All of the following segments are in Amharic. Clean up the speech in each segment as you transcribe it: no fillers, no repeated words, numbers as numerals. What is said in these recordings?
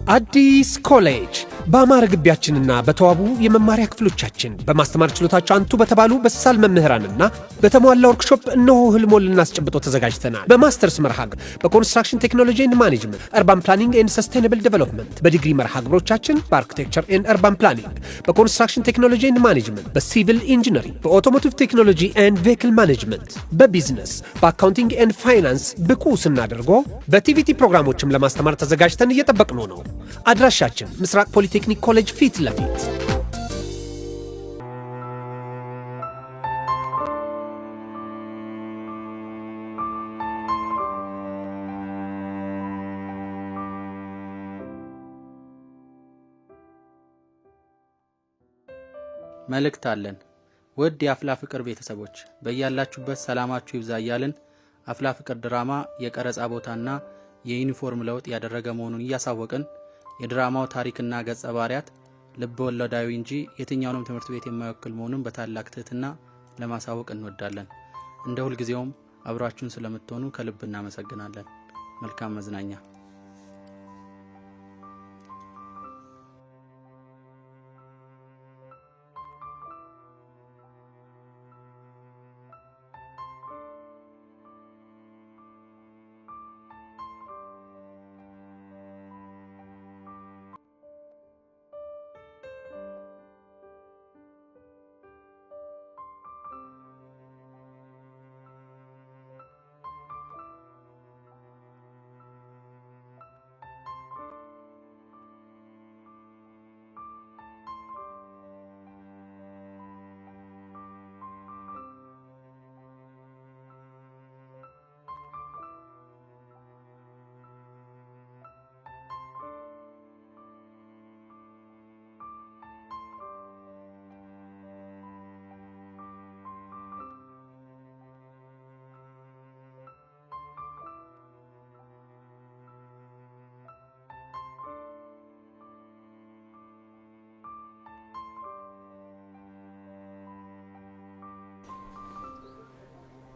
አዲስ ኮሌጅ በአማረ ግቢያችንና በተዋቡ የመማሪያ ክፍሎቻችን በማስተማር ችሎታቸው አንቱ በተባሉ በሳል መምህራንና በተሟላ ወርክሾፕ እነሆ ህልሞን ልናስጨብጦ ተዘጋጅተናል። በማስተርስ መርሃ ግብር በኮንስትራክሽን ቴክኖሎጂ ኤንድ ማኔጅመንት፣ አርባን ፕላኒንግ ኤንድ ሰስቴይነብል ዴቨሎፕመንት፣ በዲግሪ መርሃ ግብሮቻችን በአርኪቴክቸር ኤንድ አርባን ፕላኒንግ፣ በኮንስትራክሽን ቴክኖሎጂ ኤንድ ማኔጅመንት፣ በሲቪል ኢንጂነሪንግ፣ በኦቶሞቲቭ ቴክኖሎጂ ኤንድ ቬሂክል ማኔጅመንት፣ በቢዝነስ፣ በአካውንቲንግ ኤንድ ፋይናንስ ብቁ ስናደርጎ በቲቪቲ ፕሮግራሞችም ለማስተማር ተዘጋጅተን እየጠበቅነው ነው። አድራሻችን ምስራቅ ፖሊቴክኒክ ኮሌጅ ፊት ለፊት። መልእክት አለን። ውድ የአፍላ ፍቅር ቤተሰቦች በእያላችሁበት ሰላማችሁ ይብዛ እያልን አፍላ ፍቅር ድራማ የቀረጻ ቦታና የዩኒፎርም ለውጥ ያደረገ መሆኑን እያሳወቅን የድራማው ታሪክና ገጸ ባህሪያት ልብ ወለዳዊ እንጂ የትኛውንም ትምህርት ቤት የማይወክል መሆኑን በታላቅ ትህትና ለማሳወቅ እንወዳለን። እንደ ሁልጊዜውም አብራችሁን ስለምትሆኑ ከልብ እናመሰግናለን። መልካም መዝናኛ።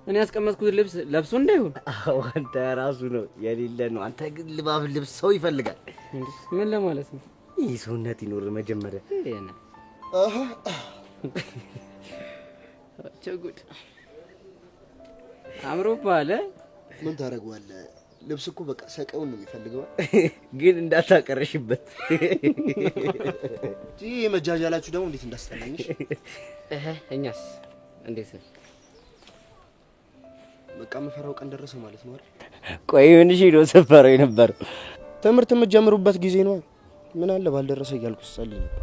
እኔ ያስቀመጥኩት ልብስ ለብሶ እንዳይሆን አንተ ራሱ ነው የሌለ ነው። አንተ ግን ልባብ ልብስ ሰው ይፈልጋል። ምን ለማለት ነው? ይህ ሰውነት ይኖር መጀመሪያ ቸጉድ አምሮባለ። ምን ታረጋዋለህ? ልብስ እኮ በቃ ሰቀውን ነው የሚፈልገው። ግን እንዳታቀረሽበት እጂ መጃጃላችሁ ደግሞ እንዴት እንዳስተናኝሽ። እኛስ እንዴት ነው? በቃ መፈራው ቀን ደረሰ ማለት ነው አይደል? ቆይ ምን እሺ ነው ሰፈረው ነበር። ትምህርት የምትጀምሩበት ጊዜ ነው። ምን አለ ባልደረሰ እያልኩ ጸልይ ነበር።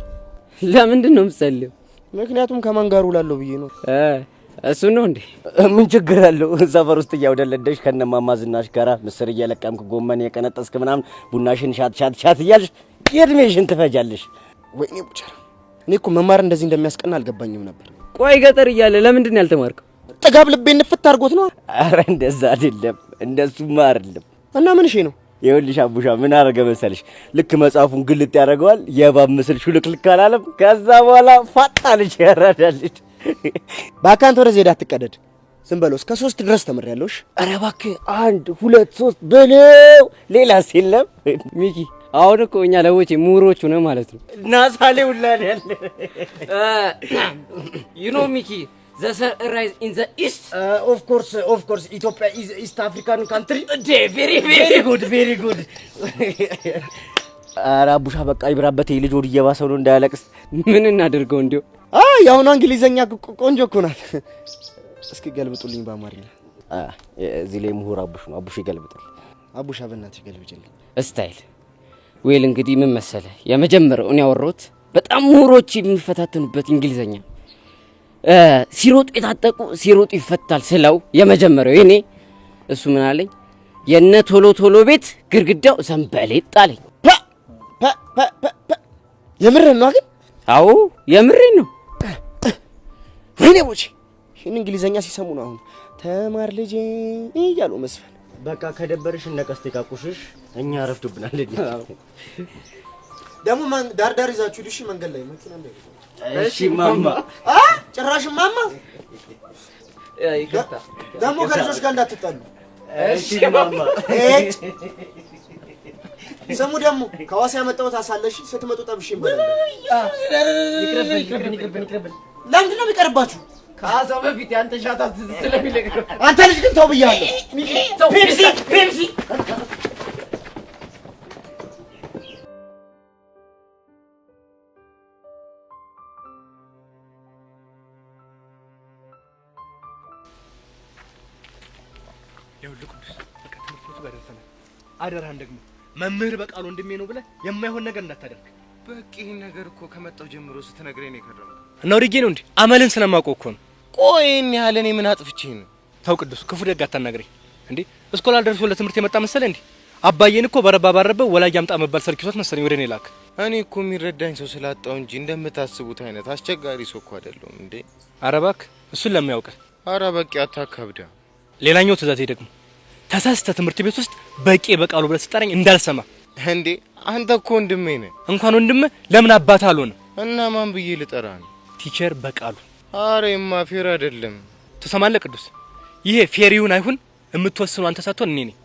ለምንድን ነው የምትጸልየው? ምክንያቱም ከማን ጋር ውላለሁ ብዬ ነው። እሱ ነው እንዴ? ምን ችግር አለው? ሰፈር ውስጥ እያወደለደሽ ከነማማ ዝናሽ ጋራ ምስር እየለቀምክ ጎመን የቀነጠስክ ምናምን ቡናሽን ሻት እያልሽ የእድሜሽን ትፈጃለሽ። ወይኔ ቡቻራ፣ እኔ እኮ መማር እንደዚህ እንደሚያስቀና አልገባኝም ነበር። ቆይ ገጠር እያለ ለምንድን ነው ያልተማርከው? ጥጋብ ልቤን ንፍት አድርጎት ነው። አረ እንደዛ አይደለም፣ እንደሱማ አይደለም። እና ምን እሺ ነው? ይኸውልሽ አቡሻ ምን አረገ መሰልሽ? ልክ መጽሐፉን ግልጥ ያደርገዋል፣ የባብ ምስል ሹልክልክ አላለም። ከዛ በኋላ ፋጣልሽ ያራዳልሽ። ባካንተ ወደ ዜዳ አትቀደድ። ዝም በለው። እስከ 3 ድረስ ተምሬያለሁሽ። አረ እባክህ 1 2 3 በለው። ሌላስ የለም ሚኪ። አሁን እኮ እኛ ለወጪ ምሁሮች ሆነ ማለት ነው። ናሳሌ ውላል ያለ you know ሚኪ the sun rise in the east. Of course Ethiopia is East African country. very good. አረ አቡሻ በቃ ይብራበት። ልጅ ወድ እየባሰው ነው እንዳያለቅስ። ምን እናደርገው እንዴው? ያው ነው እንግሊዘኛ ቆንጆ እኮ ናት። እስኪ ገልብጡልኝ በአማርኛ። እዚህ ላይ ምሁር አቡሽ ነው። አቡሽ ይገልብጣል። አቡሻ በእናትህ ገልብጭልኝ። ስታይል ዌል እንግዲህ ምን መሰለህ የመጀመሪያው እኔ ያወራሁት በጣም ምሁሮች የሚፈታተኑበት እንግሊዘኛ ሲሮጡ የታጠቁ ሲሮጡ ይፈታል ስለው የመጀመሪያው የኔ እሱ ምን አለኝ? የነ ቶሎ ቶሎ ቤት ግርግዳው ሰንበሌጥ ጣለኝ። የምሬን ነው ግን? አዎ የምሬን ነው። ወይኔ ቦቼ ይሄን እንግሊዘኛ ሲሰሙ ነው አሁን ተማር ልጅ እያሉ መስፈን። በቃ ከደበርሽ እነ ቀስቴ ካቁሽሽ እኛ ረፍዱብናል። ደግሞ ዳር ይዛችሁ ልሽ መንገድ ላይ መኪና እንደዚህ እሺ ማማ ጭራሽ ማማ ይከታ ደግሞ ከልጆች ጋር እንዳትጣሉ እሺ ማማ ሰሙ ደግሞ ከዋሳ ያመጣው ታሳለሽ ስትመጡ ጠብሽ ይበላል ይቅርብን ለምን ነው የሚቀርባችሁ ከአዛው በፊት ያንተ ሻታት ስለሚለቅ አንተ ልጅ ግን ተው ብያለሁ ፔፕሲ ቅዱስ በቃ ትምህርት ቤቱ ጋር ደርሰናል። አደራህን ደግሞ መምህር በቃሉ ወንድሜ ነው ብለህ የማይሆን ነገር እንዳታደርግ። በቃ ይሄን ነገር እኮ ከመጣው ጀምሮ ስትነግረኝ ነው የከረምኩት። እና ወዲጌ ነው እንዴ? አመልን ስለማውቀው እኮ ነው። ቆይ እኔ ያለ እኔ ምን አጥፍቼ ነው? ተው ቅዱስ፣ ክፉ ደግ አታናግረኝ እንዴ። እስኮላር ደርሶ ለትምህርት የመጣ መሰለ እንዴ? አባዬን እኮ በረባ ባረበው ወላጅ አምጣ መባል ሰርኪሶት መሰለኝ ወደ እኔ ላክ። እኔ እኮ የሚረዳኝ ሰው ስላጣው እንጂ እንደምታስቡት አይነት አስቸጋሪ ሰው እኮ አይደለሁም እንዴ። ኧረ እባክህ እሱን ለሚያውቀ ኧረ በቃ አታካብዳ። ሌላኛው ትእዛዜ ደግሞ ተሳስተ ትምህርት ቤት ውስጥ በቂ በቃሉ ብለህ ስጠራኝ እንዳልሰማ። እንዴ አንተ እኮ ወንድሜ ነህ። እንኳን ወንድም ለምን አባት አልሆነ? እና ማን ብዬ ልጠራ ነው? ቲቸር በቃሉ። ኧረ ፌር አይደለም። ትሰማለህ ቅዱስ? ይሄ ፌሪውን አይሁን የምትወስኑ አንተ ሳትሆን እኔ ነኝ።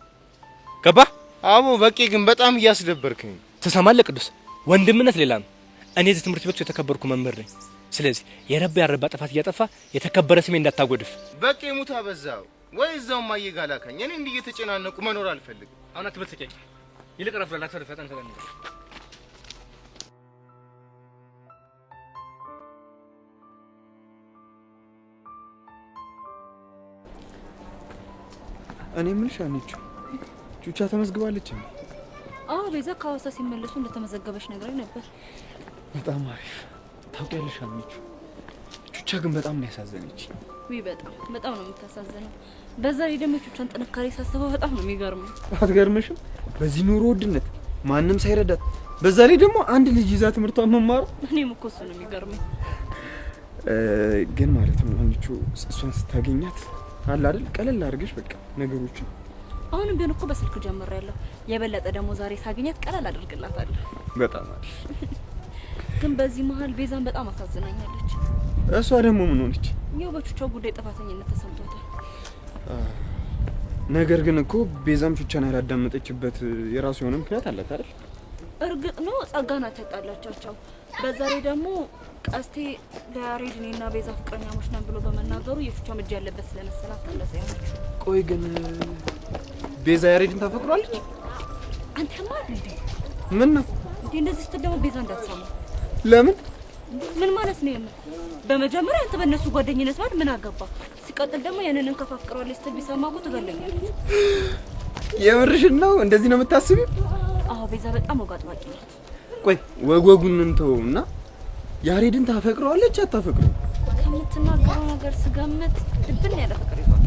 ገባህ? አቦ በቂ ግን በጣም እያስደበርከኝ። ትሰማለህ ቅዱስ? ወንድምነት ሌላ ነው። እኔ እዚህ ትምህርት ቤት የተከበርኩ መምህር ነኝ። ስለዚህ የረባ ያረባ ጥፋት እያጠፋ የተከበረ ስሜ እንዳታጎድፍ። በቂ ሙታ በዛው ወይ እዛው ማየጋላከኝ። እኔ እንዲህ እየተጨናነቁ መኖር አልፈልግም። አሁን አትበልጽቀኝ። ይልቅ ረፍላ ላክሰር ፈጠን ተገኘ። እኔ ምንሽ አንቺ ቹቻ ተመዝግባለች እንዴ? አዎ ቤዛ ከሐዋሳ ሲመለሱ እንደተመዘገበች ነግረኝ ነበር። በጣም አሪፍ። ታውቂያለሽ አንቺ ቹቻ ግን በጣም ነው ያሳዘነች። ወይ በጣም ነው የምታሳዝነው። በዛ ላይ ደግሞ ቹቻን ጥንካሬ ሳስበው በጣም ነው የሚገርመው። አትገርምሽም? በዚህ ኑሮ ውድነት ማንም ሳይረዳት በዛ ላይ ደግሞ አንድ ልጅ ይዛ ትምህርቷን መማሩ እኔም እኮ እሱ ነው የሚገርመኝ። ግን ማለት ነው አንቺ እሷን ስታገኛት አለ አይደል ቀለል አድርገሽ በቃ ነገሮችን አሁንም ቢሆን እኮ በስልክ ጀምሬያለሁ። የበለጠ ደግሞ ዛሬ ሳገኛት ቀለል አድርግላታለሁ። በጣም አሪፍ። ግን በዚህ መሀል ቤዛን በጣም አሳዝናኛለች። እሷ ደግሞ ምን ሆነች? ያው በቹቻው ጉዳይ ጥፋተኝነት ተሰምቷታል። ነገር ግን እኮ ቤዛም ቹቻን ያላዳመጠችበት የራሱ የሆነ ምክንያት አላት አይደል? እርግጥ ነው ጸጋና ተጣላቻቸው። በዛ ላይ ደግሞ ቀስቴ ለያሬድ እኔና ቤዛ ፍቅረኛሞች ነን ብሎ በመናገሩ የቹቻ እጅ ያለበት ስለመሰላት ተለሰ ያለች። ቆይ ግን ቤዛ ያሬድን ታፈቅሯለች? አንተማ እንዴ ምን ነው እንዴ እንደዚህ ስትል ደግሞ ቤዛ እንዳትሰማ። ለምን? ምን ማለት ነው? በመጀመሪያ አንተ በእነሱ ጓደኝነት ማለት ምን አገባ? ሲቀጥል ደግሞ ያንንን ከፋፍቅሯለች ስትል ቢሰማ እኮ ትገለኛለች። የምርሽን ነው? እንደዚህ ነው የምታስቢው? አዎ ቤዛ በጣም ወግ አጥባቂ ናት። ቆይ ወጉን እንተውና ያሬድን ታፈቅሯለች አታፈቅረው? ከምትናገረው ነገር ስገምት ድብን ያለ ፍቅር ይዟል።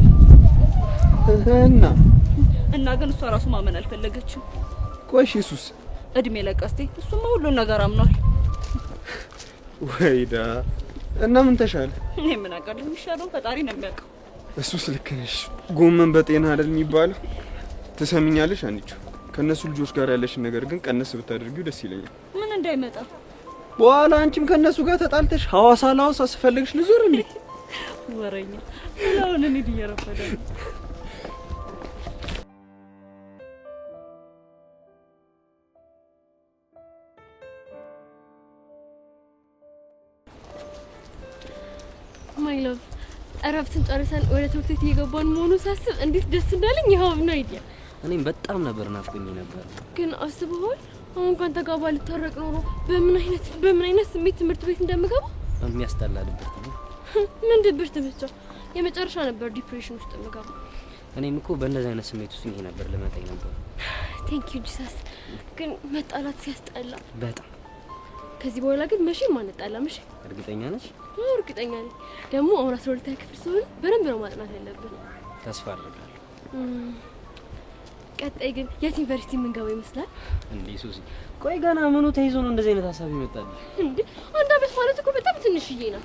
እና ግን እሷ ራሱ ማመን አልፈለገችም። ቆይ ኢየሱስ እድሜ ለቀስቴ እሱማ ሁሉን ነገር አምኗል። ወይዳ እና ምን ተሻለ? እኔ ምን አውቃለሁ? የሚሻለው ፈጣሪ ነው የሚያውቀው። እሱስ ልክ ነሽ። ጎመን በጤና አይደል የሚባለው? ትሰሚኛለሽ አንቺ ከነሱ ልጆች ጋር ያለሽን ነገር ግን ቀነስ ብታደርጊው ደስ ይለኛል። ምን እንዳይመጣ በኋላ አንቺም ከነሱ ጋር ተጣልተሽ ሐዋሳ ለሐዋሳ ስፈልግሽ ልዞር እንዴ? ወረኛ አሁን እኔ እየረፈደ ማይ ሎቭ እረፍትን ጨርሰን ወደ ትምህርት ቤት እየገባን መሆኑን ሳስብ እንዴት ደስ እንዳለኝ ይኸው ነው አይዲያ። እኔም በጣም ነበር ናፍቆኝ ነበር። ግን አስበዋል አሁን ካንተ ጋር ባልታረቅ ኖሮ በምን አይነት ስሜት ትምህርት ቤት እንደምገባ። የሚያስጠላ ድብርት ነው። ምን ድብርት ብቻ የመጨረሻ ነበር ዲፕሬሽን ውስጥ የምገባ። እኔም እኮ በእንደዚህ አይነት ስሜት ውስጥ ይሄ ነበር ልመጣኝ ነበር። ቴንክ ዩ ጂሰስ። ግን መጣላት ሲያስጠላ በጣም። ከዚህ በኋላ ግን መቼም አንጣላም። እሺ እርግጠኛ ነሽ? እርግጠኛ ነኝ። ደግሞ አሁን 12ኛ ክፍል ስለሆነ በደንብ ነው ማጥናት ያለብን። ተስፋ አደርጋለሁ። ቀጣይ ግን የት ዩኒቨርሲቲ የምንገባው ይመስላል? እንዴ ሱሲ፣ ቆይ ገና ምኑ ተይዞ ነው እንደዚህ አይነት ሀሳብ ይመጣል? እንዴ አንድ አመት ማለት እኮ በጣም ትንሽዬ ነው።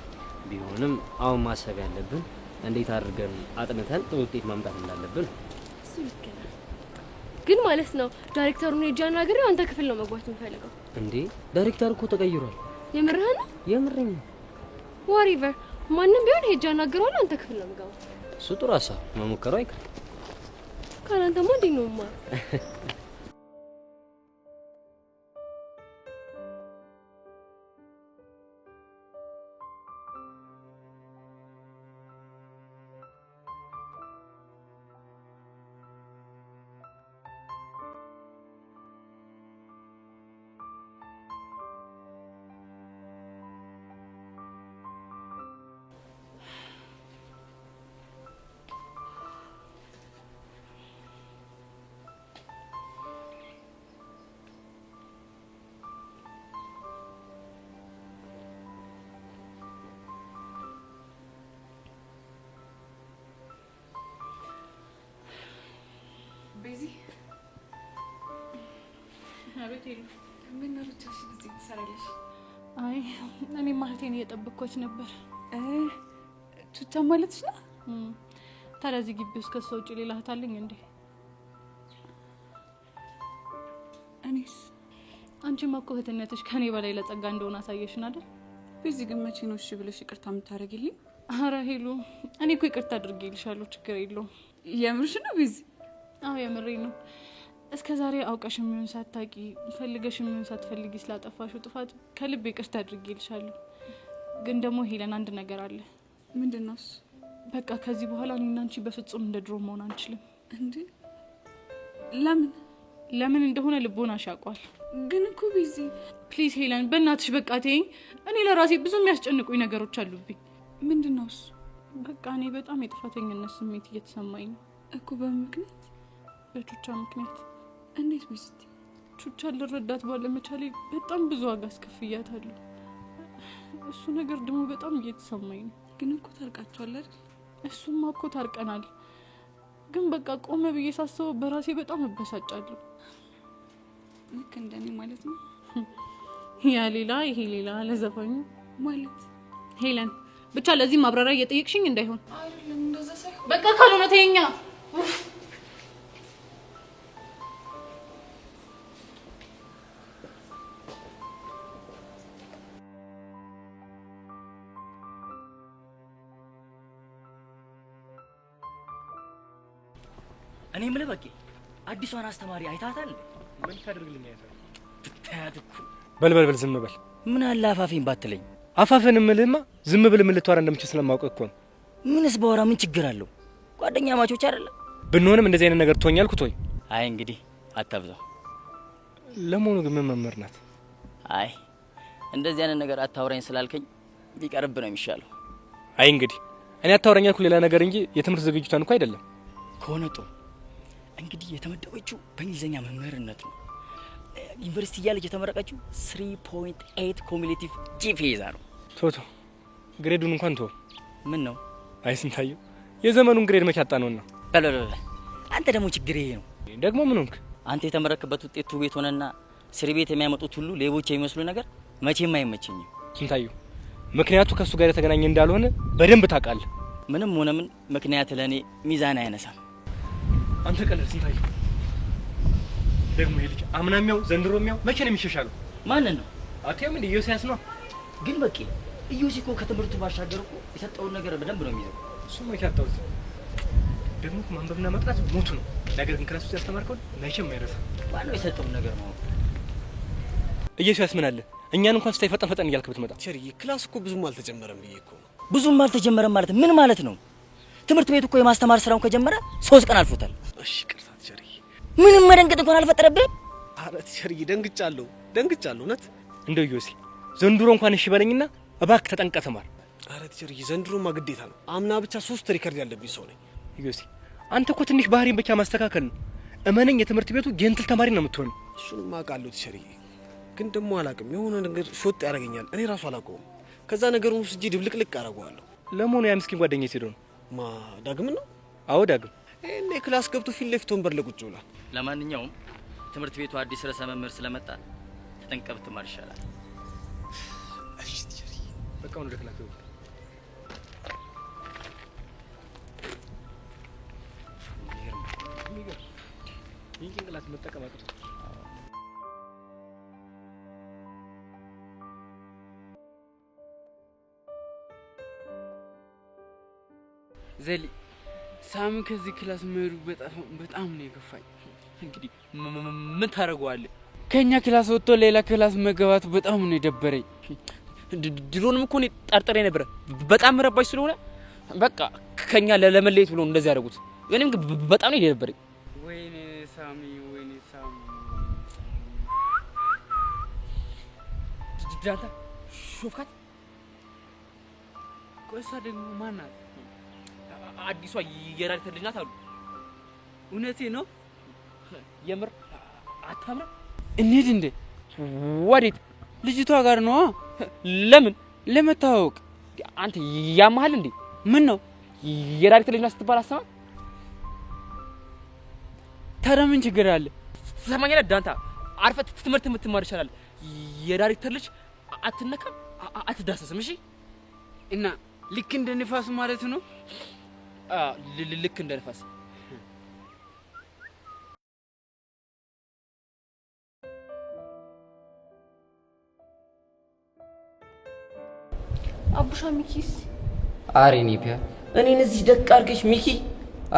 ቢሆንም አሁን ማሰብ ያለብን እንዴት አድርገን አጥንተን ጥሩ ውጤት ማምጣት እንዳለብን። እሱ ልክ ነው። ግን ማለት ነው ዳይሬክተሩን ሄጃና ነገር አንተ ክፍል ነው መግባት የምፈልገው። እንዴ ዳይሬክተር እኮ ተቀይሯል። የምርህን ነው? የምርኝ። ዋሪቨር ማንንም ቢሆን ሄጃና ገረዋል አንተ ክፍል ነው የምገባው። እሱ ጥሩ ሀሳብ መሞከሩ አይቀርም። ካላንተማ እንዴት ነው ማለት ቤዚ አቤት ይሉ ምን ነው ብቻሽ እዚህ ትሰራለሽ? አይ እኔ ማለቴን እየጠበቅኩት ነበር። ቹቻ ማለትሽ ነው? ታዲያ እዚህ ግቢ ውስጥ ከሷ ውጭ ሌላ እህት አለኝ እንዴ? እኔስ? አንቺማ እኮ እህትነትሽ ከኔ በላይ ለጸጋ እንደሆነ አሳየሽን አይደል? ቤዚ ግን መቼ ነው እሺ ብለሽ ይቅርታ የምታደርጊልኝ? አረ ሄሉ እኔ እኮ ይቅርታ አድርጌልሻለሁ፣ ችግር የለውም። የምርሽ ነው ቤዚ? አዎ የምሬ ነው። እስከ ዛሬ አውቀሽ የሚሆን ሳታቂ ፈልገሽ የሚሆን ሳትፈልጊ ስላጠፋሽው ጥፋት ከልብ ይቅርታ አድርጌልሻለሁ። ግን ደግሞ ሄለን አንድ ነገር አለ። ምንድነው እሱ? በቃ ከዚህ በኋላ እኔና አንቺ በፍጹም እንደ ድሮ መሆን አንችልም። እንዴ ለምን እንደሆነ ልቦናሽ ያውቃል። ግን እኮ ቤዚ ፕሊዝ ሄለን በእናትሽ በቃ ተይኝ። እኔ ለራሴ ብዙ የሚያስጨንቁኝ ነገሮች አሉብኝ። ምንድነው እሱ? በቃ እኔ በጣም የጥፋተኝነት ስሜት እየተሰማኝ ነው እኮ። በምክንያት? በቹቻ ምክንያት። እንዴት ቤዚ? ቹቻ ልረዳት ባለመቻሌ በጣም ብዙ ዋጋ አስከፍያታለሁ። እሱ ነገር ደግሞ በጣም እየተሰማኝ ነው። ግን እኮ ታርቃችኋል አይደል? እሱማ እኮ ታርቀናል። ግን በቃ ቆመ ብዬ ሳስበው በራሴ በጣም እበሳጫለሁ። ልክ እንደኔ ማለት ነው። ያ ሌላ ይሄ ሌላ ለዘፋኙ ማለት ሄለን ብቻ ለዚህ ማብራሪያ እየጠየቅሽኝ እንዳይሆን። አይደለም እንደዛ ሳይሆን በቃ ካልሆነ ተይኛ። እኔ የምልህ በቂ አዲሷን አስተማሪ አይታታል? ምን ታደርግልኝ አይታል? ብታያት እኮ በል ዝም በል። ምን አለ አፋፌን ባትለኝ። አፋፈን እምልህማ ዝም ብል ምን ልትወራ እንደምችል ስለማውቅ እኮ ነው። ምንስ በወራ ምን ችግር አለው? ጓደኛ ማቾች አይደለ? ብንሆንም እንደዚህ አይነት ነገር ትሆኛል ኩቶይ። አይ እንግዲህ አታብዛው። ለመሆኑ ግን ምን መምህር ናት? አይ እንደዚህ አይነት ነገር አታውራኝ ስላልከኝ ቢቀርብ ነው የሚሻለው። አይ እንግዲህ እኔ አታውራኝ አልኩ ሌላ ነገር እንጂ የትምህርት ዝግጅቷን እንኳን አይደለም። ከሆነ ጥሩ። እንግዲህ የተመደበችው በእንግሊዘኛ መምህርነት ነው። ዩኒቨርሲቲ እያለች የተመረቀችው 3.8 ኮሙሌቲቭ ጂፒኤ ይዛ ነው። ቶቶ ግሬዱን እንኳን ቶ ምን ነው? አይ ስንታየው የዘመኑን ግሬድ መች አጣነውና። በለበለ አንተ ደግሞ ችግር ይሄ ነው። ደግሞ ምን ሆንክ አንተ? የተመረከበት ውጤቱ ቤት ሆነና ስሪ ቤት የሚያመጡት ሁሉ ሌቦች የሚመስሉ ነገር መቼም አይመቸኝም። ስንታየው ምክንያቱ ከሱ ጋር የተገናኘ እንዳልሆነ በደንብ ታውቃለህ። ምንም ሆነ ምን ምክንያት ለኔ ሚዛን አይነሳም። አንተ ቀለል ስንታየው ደግሞ ይልቅ አምናሚያው ዘንድሮሚያው መቼ ነው የሚሻሻለው? ማን ነው? አትያም እንደ ኢዮስያስ ነው። ግን በቂ ኢዮሲ እኮ ከትምህርቱ ባሻገር እኮ የሰጠውን ነገር በደንብ ነው የሚይዘው። እሱ ነው ያጣው። ደግሞ ማንበብና መቅራት ሞቱ ነው። ነገር ግን ክላስ ውስጥ ያስተማርከው መቼም አይረሳም። ማን ነው የሰጠውን ነገር ነው? ኢዮስያስ ምን አለ እኛን እንኳን ስታይ ፈጠን እያልክ ብትመጣ። ቸርዬ ክላስ እኮ ብዙም አልተጀመረም ብዬ እኮ ነው። ብዙም አልተጀመረም ማለት ምን ማለት ነው? ትምህርት ቤት እኮ የማስተማር ስራውን ከጀመረ 3 ቀን አልፎታል። እሺ ቅርታት ቸርዬ። ምንም መደንገጥ እንኳን አልፈጠረብህም? ኧረ ቸርዬ ደንግጫለሁ እውነት። እንደው ኢዮሲ ዘንድሮ እንኳን እሺ በለኝና እባክህ ተጠንቀቅ ተማር። ኧረ ቸርዬ ዘንድሮማ ግዴታ ነው። አምና ብቻ 3 ሪከርድ ያለብኝ ሰው ነኝ። ኢዮሲ አንተ እኮ ትንሽ ባህሪን ብቻ ማስተካከል ነው። እመነኝ የትምህርት ቤቱ ጀንትል ተማሪ ነው የምትሆን። እሱንም አውቃለሁ ቸርዬ፣ ግን ደግሞ አላውቅም የሆነ ነገር ሾጥ ያደርገኛል። እኔ ራሱ አላውቀውም። ከዛ ነገሩን ውስጥ ድብልቅልቅ አደርገዋለሁ። ለመሆኑ ያ ምስኪን ጓደኛዬ ሲዶ ነው? ዳግም ነው? አዎ ዳግም። እኔ ክላስ ገብቶ ፊት ለፊት ወንበር ላይ ቁጭ ብሏል። ለማንኛውም ትምህርት ቤቱ አዲስ ርዕሰ መምህር ስለመጣ ተጠንቀቅ ብትማር ይሻላል። እሺ ቸርዬ በቃ ወደ ክላስ ገቡ። ይሄን ክላስ መጠቀም አቅቶ ዘሊ ሳሚ ከዚህ ክላስ መሄዱ በጣም ነው የከፋኝ። እንግዲህ ምን ታደርገዋለህ? ከኛ ክላስ ወጥቶ ሌላ ክላስ መገባቱ በጣም ነው የደበረኝ። ድሮንም እኮ እኔ ጠርጥሬ ነበር በጣም ረባሽ ስለሆነ በቃ ከኛ ለመለየት ብሎ እንደዚህ ያደርጉት። እኔም በጣም ነው የደበረኝ። ወይኔ ሳሚ ዳንታ ሾፍካት። ቆይሳ ደግሞ ማናት? አዲሷ የራሪት ልጅ ናት አሉ። እውነቴ ነው? የምር አታምራ? እንሂድ እንዴ? ወዴት? ልጅቷ ጋር ነው። ለምን? ለመታወቅ። አንተ ያማሃል እንዴ? ምን ነው? የራሪት ልጅ ናት ስትባል አሰማ? ታዲያ ምን ችግር አለ? ትሰማኛለህ ዳንታ? አርፈህ ትምህርት የምትማር ይችላል። የዳይሬክተር ልጅ አትነካም፣ አትዳሰስም። እሺ እና ልክ እንደ ንፋስ ማለት ነው? ልክ እንደ ንፋስ። አቡሻ ሚኪስ አሬ ኒፒያ እኔን እዚህ ደቅ አድርገሽ ሚኪ።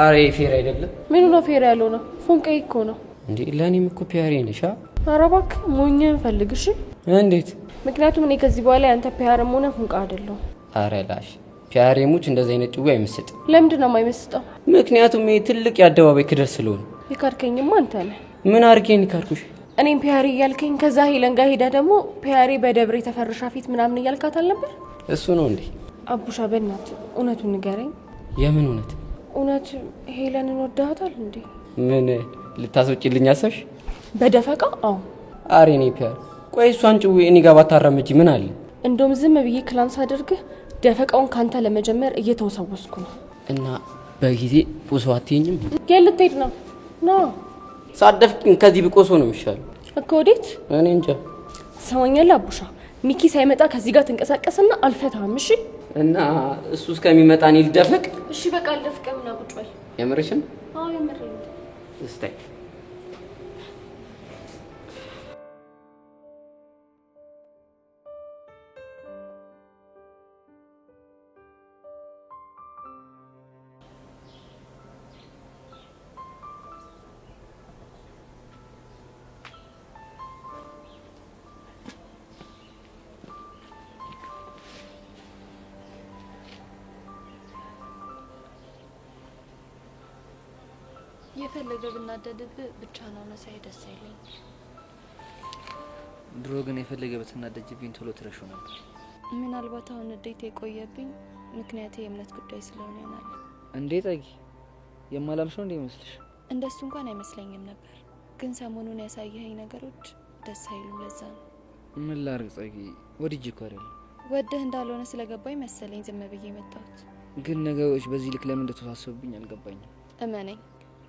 አሬ ፌር አይደለም። ምን ነው ፌር ያለው ነው? ፎንቀይ እኮ ነው እንዴ። ለኔም እኮ ፒያሬ ነሽ። ኧረ እባክህ ሞኝን ፈልግ። እሺ እንዴት? ምክንያቱም እኔ ከዚህ በኋላ ያንተ ፒያሬም ሆነ ፎንቃ አይደለም። አረ ላሽ ፒያሬሙች እንደዚህ አይነት ጭው አይመስጥ። ለምንድን ነው የማይመስጠው? ምክንያቱም ይሄ ትልቅ የአደባባይ ክደር ስለሆነ። የካርከኝማ አንተ ነህ። ምን አርጌን ይካርኩሽ? እኔም ፒያሬ እያልከኝ ከዛ ሄለን ጋር ሄዳ ደግሞ ፒያሬ በደብረ የተፈረሻ ፊት ምናምን እያልካት አልነበር? እሱ ነው እንዴ? አቡሻ በእናትህ እውነቱን ንገረኝ። የምን እውነት? እውነት ሄለንን ወዳሃታል እንዴ? ምን ልታስወጪልኝ አሰብሽ? በደፈቃ? አዎ። አሬ ኒፒያ ቆይ እሷን ጭው እኔ ጋር ባታረምጂ ምን አለ? እንደውም ዝም ብዬ ክላንስ አድርግህ ደፈቃውን ካንተ ለመጀመር እየተወሰወስኩ ነው። እና በጊዜ ፖሶ አትይኝም? የልትሄድ ነው? ና ሳደፍቅኝ ከዚህ ብቆሶ ነው የሚሻለው እኮ። ወዴት? እኔ እንጃ። ሰማኛለህ አቡሻ፣ ሚኪ ሳይመጣ ከዚህ ጋር ትንቀሳቀስና አልፈታም። እሺ? እና እሱ እስከሚመጣ እኔ ልደፈቅ? እሺ በቃ አልደፍቅም። ና ቁጭ በል። የምርሽን? አዎ የምሬን። እስታይ የፈለገ ብናደድብህ ብቻ ነው መሳይ ደስ አይለኝ። ድሮ ግን የፈለገ ብትናደጅብኝ ቶሎ ትረሹ ነበር። ምናልባት አሁን እንዴት የቆየብኝ ምክንያቴ የእምነት ጉዳይ ስለሆነ ይሆናል። እንዴ ጠጊ የማላምሽው እንዴ ይመስልሽ? እንደሱ እንኳን አይመስለኝም ነበር፣ ግን ሰሞኑን ያሳየኸኝ ነገሮች ደስ አይሉም። ለዛ ነው። ምን ላርግ ጠጊ? ወድጄ እኮ አይደለም። ወደህ እንዳልሆነ ስለገባኝ መሰለኝ ዝም ብዬ መጣሁት። ግን ነገሮች በዚህ ልክ ለምን እንደተወሳሰቡብኝ አልገባኝም። እመነኝ፣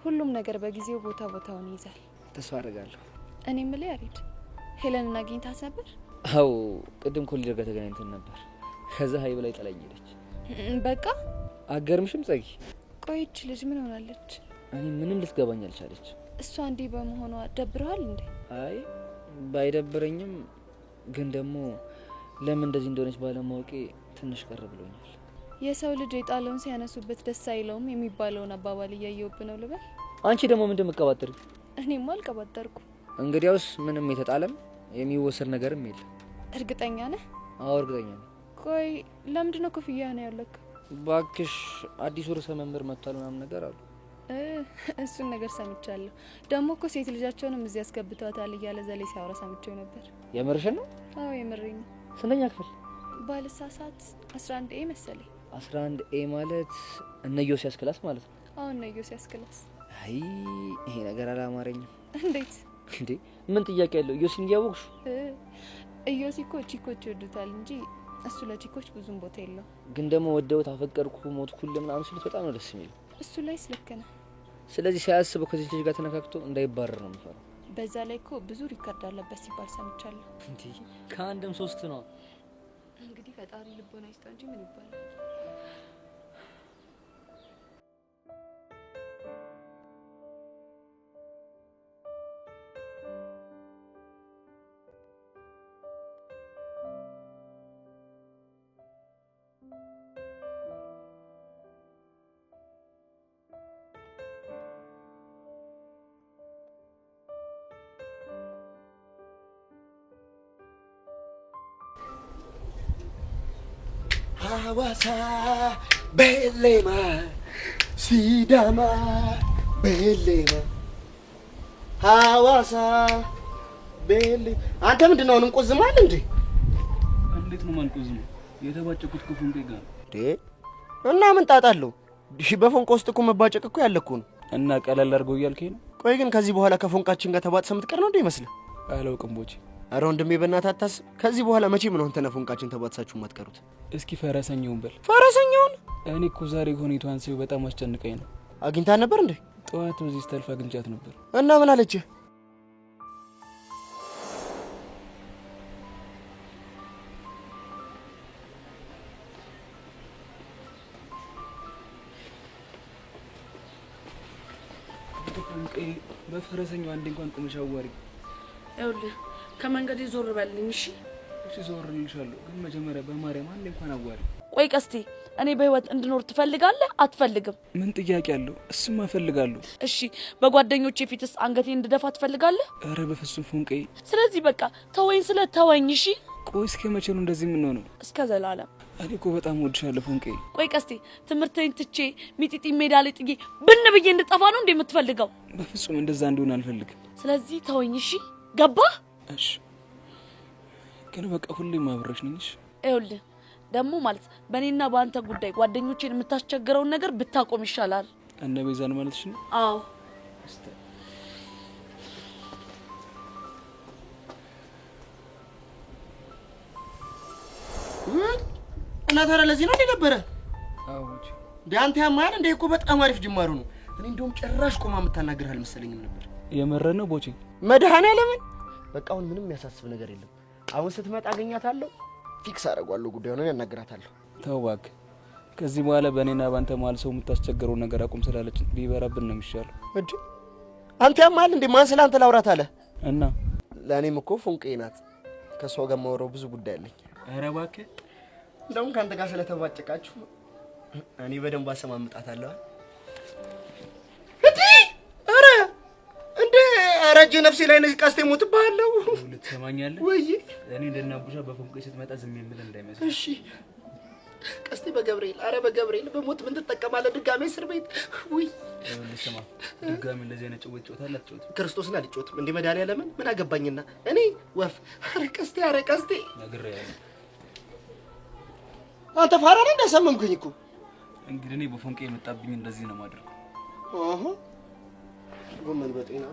ሁሉም ነገር በጊዜው ቦታውን ይይዛል። ተስፋ አደርጋለሁ። እኔ የምልህ ያሬድ፣ ሄለንን አግኝታት ነበር? አው ቅድም ኮሊደር ጋር ተገናኝተን ነበር። ከዛ ሀይ በላይ ጠላኝ ሄደች። በቃ አገርምሽም ጸጊ? ቆይች ልጅ ምን ሆናለች? እኔ ምንም ልትገባኝ አልቻለች። እሷ እንዲህ በመሆኗ ደብረዋል እንዴ? አይ ባይደብረኝም ግን ደግሞ ለምን እንደዚህ እንደሆነች ባለማወቄ ትንሽ ቀር ብሎኛል። የሰው ልጅ የጣለውን ሲያነሱበት ደስ አይለውም የሚባለውን አባባል እያየሁብህ ነው ልበል? አንቺ ደግሞ ምንድን መቀባጠሪ? እኔማ አልቀባጠርኩም። እንግዲያውስ ምንም የተጣለም የሚወሰድ ነገርም የለም። እርግጠኛ ነህ? አዎ እርግጠኛ ነኝ። ቆይ ለምንድን ነው ኮፍያ ነው ያለክ? ባክሽ አዲሱ ርዕሰ መምህር መጥቷል ምናምን ነገር አሉ። እሱን ነገር ሰምቻለሁ። ደግሞ እኮ ሴት ልጃቸውንም እዚህ ያስገብተዋታል እያለ ዘሌ ሲያወራ ሰምቼው ነበር። የምርሽን ነው? አዎ የምሬን ነው። ስንተኛ ክፍል? ባልሳሳት 11 ኤ መሰለኝ። 11 ኤ ማለት እነ ዮሲያስ ክላስ ማለት ነው? አዎ እነ ዮሲያስ ክላስ። አይ ይሄ ነገር አላማረኝም። እንዴት እንዴ? ምን ጥያቄ ያለው? ዮሲን እያወቅሽ? ዮሲ እኮ ቺኮች ይወዱታል እንጂ እሱ ለቺኮች ብዙም ቦታ የለው። ግን ደግሞ ወደውት አፈቀርኩ ሞትኩል ምናምን ሲሉት በጣም ነው ደስ የሚለው። እሱ ላይ ልክ ነህ። ስለዚህ ሳያስበው ከዚህ ልጅ ጋር ተነካክቶ እንዳይባረር ነው የምፈራው። በዛ ላይ እኮ ብዙ ሪከርድ አለበት ሲባል ሰምቻለሁ። እንዴ ከአንድም 3 ነው። እንግዲህ ፈጣሪ ልቦና ይስጠው እንጂ ምን ይባላል። ሐዋሳ ቤሌማ ሲዳማ ቤሌማ ሐዋሳ ቤሌ። አንተ ምንድነው አሁንም ቆዝማል እንዴ? እንዴት ነው ማልቆዝም? የተባጨኩት ከፎንቄ ጋር እንዴ? እና ምን ጣጣለው? በፎንቆ ውስጥ እኮ መባጨቅ እኮ ያለ እኮ ነው። እና ቀለል አድርገው እያልከኝ ነው? ቆይ ግን ከዚህ በኋላ ከፎንቃችን ጋር ተባጥሰህ የምትቀር ነው እንዴ ይመስልህ? አላውቅም ቦቼ። አረ ወንድሜ በእናትህ አታስብ። ከዚህ በኋላ መቼም ነው አንተና ፎንቃችን ተባጥሳችሁ የማትቀሩት። እስኪ ፈረሰኛውን በል። ፈረሰኛውን? እኔ እኮ ዛሬ ሁኔታዋን ሲው በጣም አስጨንቀኝ ነው። አግኝታን ነበር እንዴ? ጠዋት በዚህ ስታልፍ አግኝቻት ነበር። እና ምን አለች? በፈረሰኛው አንዴ እንኳን ቁመሽ አዋሪ። ይኸውልህ ከመንገድ ዞር በልኝ እሺ? እሺ ዞር ልልሻለሁ፣ ግን መጀመሪያ በማርያም አንዴ እንኳን አዋሪ። ቆይ ቀስቴ፣ እኔ በህይወት እንድኖር ትፈልጋለህ አትፈልግም? ምን ጥያቄ አለው? እሱማ እፈልጋለሁ። እሺ በጓደኞቼ ፊትስ አንገቴን እንድደፋ ትፈልጋለህ? ኧረ በፍጹም ፎንቀይ። ስለዚህ በቃ ተወኝ ስለ ተወኝ እሺ? ቆይ እስከ መቼ ነው እንደዚህ የምንሆነው? እስከ ዘላለም። እኔ እኮ በጣም ወድሻለሁ ፎንቀይ። ቆይ ቀስቴ፣ ትምህርቴን ትቼ ሚጢጢ ሜዳ ላይ ጥጌ ብን ብዬ እንድጠፋ ነው እንዴ የምትፈልገው? በፍጹም እንደዛ እንደሆነ አልፈልግም። ስለዚህ ተወኝ እሺ? ገባህ? እሺ ግን በቃ ሁሌም አብረሽ ነኝ። እሺ ይኸውልህ ደግሞ ማለት በእኔና በአንተ ጉዳይ ጓደኞቼን የምታስቸግረውን ነገር ብታቆም ይሻላል። እነ ቤዛን ማለትሽ ነው? አዎ እና ታዲያ ለዚህ ነው ነበረ? አዎ ዳንተ ያማል እንደ እኮ በጣም አሪፍ ጅማሩ ነው። እኔ እንደውም ጭራሽ ቆማ የምታናግርህ አልመሰለኝም ነበር። የመረነ ነው ቦቼ መድኃኒዓለምን። በቃ አሁን ምንም የሚያሳስብ ነገር የለም። አሁን ስትመጣ አገኛታለሁ፣ ፊክስ አደርጋለሁ፣ ጉዳዩን ያናግራታለሁ። ተው እባክህ፣ ከዚህ በኋላ በእኔና ባንተ መሀል ሰው የምታስቸግረው ነገር አቁም ስላለች ቢበራብን ነው የሚሻለው። እንዴ አንተ ያማል እንዴ? ማን ስለ አንተ ላውራት አለ? እና ለእኔም እኮ ፎንቄ ናት። ከሷ ጋር ማወራው ብዙ ጉዳይ አለኝ። ኧረ እባክህ፣ እንደውም ካንተ ጋር ስለተባጨቃችሁ እኔ በደንብ አሰማምጣታለሁ። ረጅ ነፍሴ ላይ ነሽ ቀስቴ ሞትብሃለሁ። ልትሰማኛለህ ወይ? እኔ እንደናቡሻ በፎንቄ ስትመጣ ዝም የምልህ እንዳይመስል። እሺ ቀስቴ በገብርኤል፣ አረ በገብርኤል በሞት ምን ትጠቀማለህ? ድጋሜ እስር ቤት። ወይ ልስማ፣ ድጋሜ እንደዚህ አይነት ጭውውት ጮታለህ? አትጮትም? ክርስቶስን አልጮትም። እንዴ መድኃኒዓለምን ምን አገባኝና እኔ ወፍ። አረ ቀስቴ፣ አረ ቀስቴ ነግሬሃለሁ። አንተ ፋራ ነህ እንዳሰመምከኝ እኮ። እንግዲህ እኔ በፎንቄ የመጣብኝ እንደዚህ ነው ማድረግ። አሃ ጎመን በጤና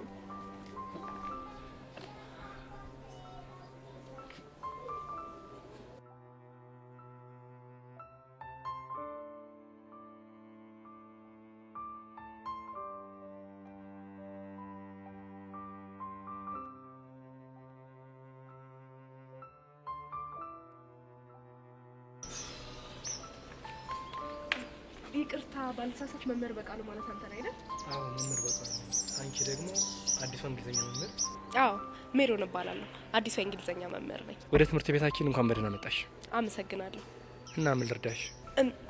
ይቅርታ ባልሳሳት መምህር በቃሉ ማለት አንተ ነህ አይደል? አዎ መምህር በቃሉ። አንቺ ደግሞ አዲሷ እንግሊዘኛ መምህር? አዎ ሜሮን እባላለሁ። አዲሷ እንግሊዘኛ መምህር ነኝ። ወደ ትምህርት ቤታችን እንኳን በደህና መጣሽ። አመሰግናለሁ። እና ምን ልርዳሽ?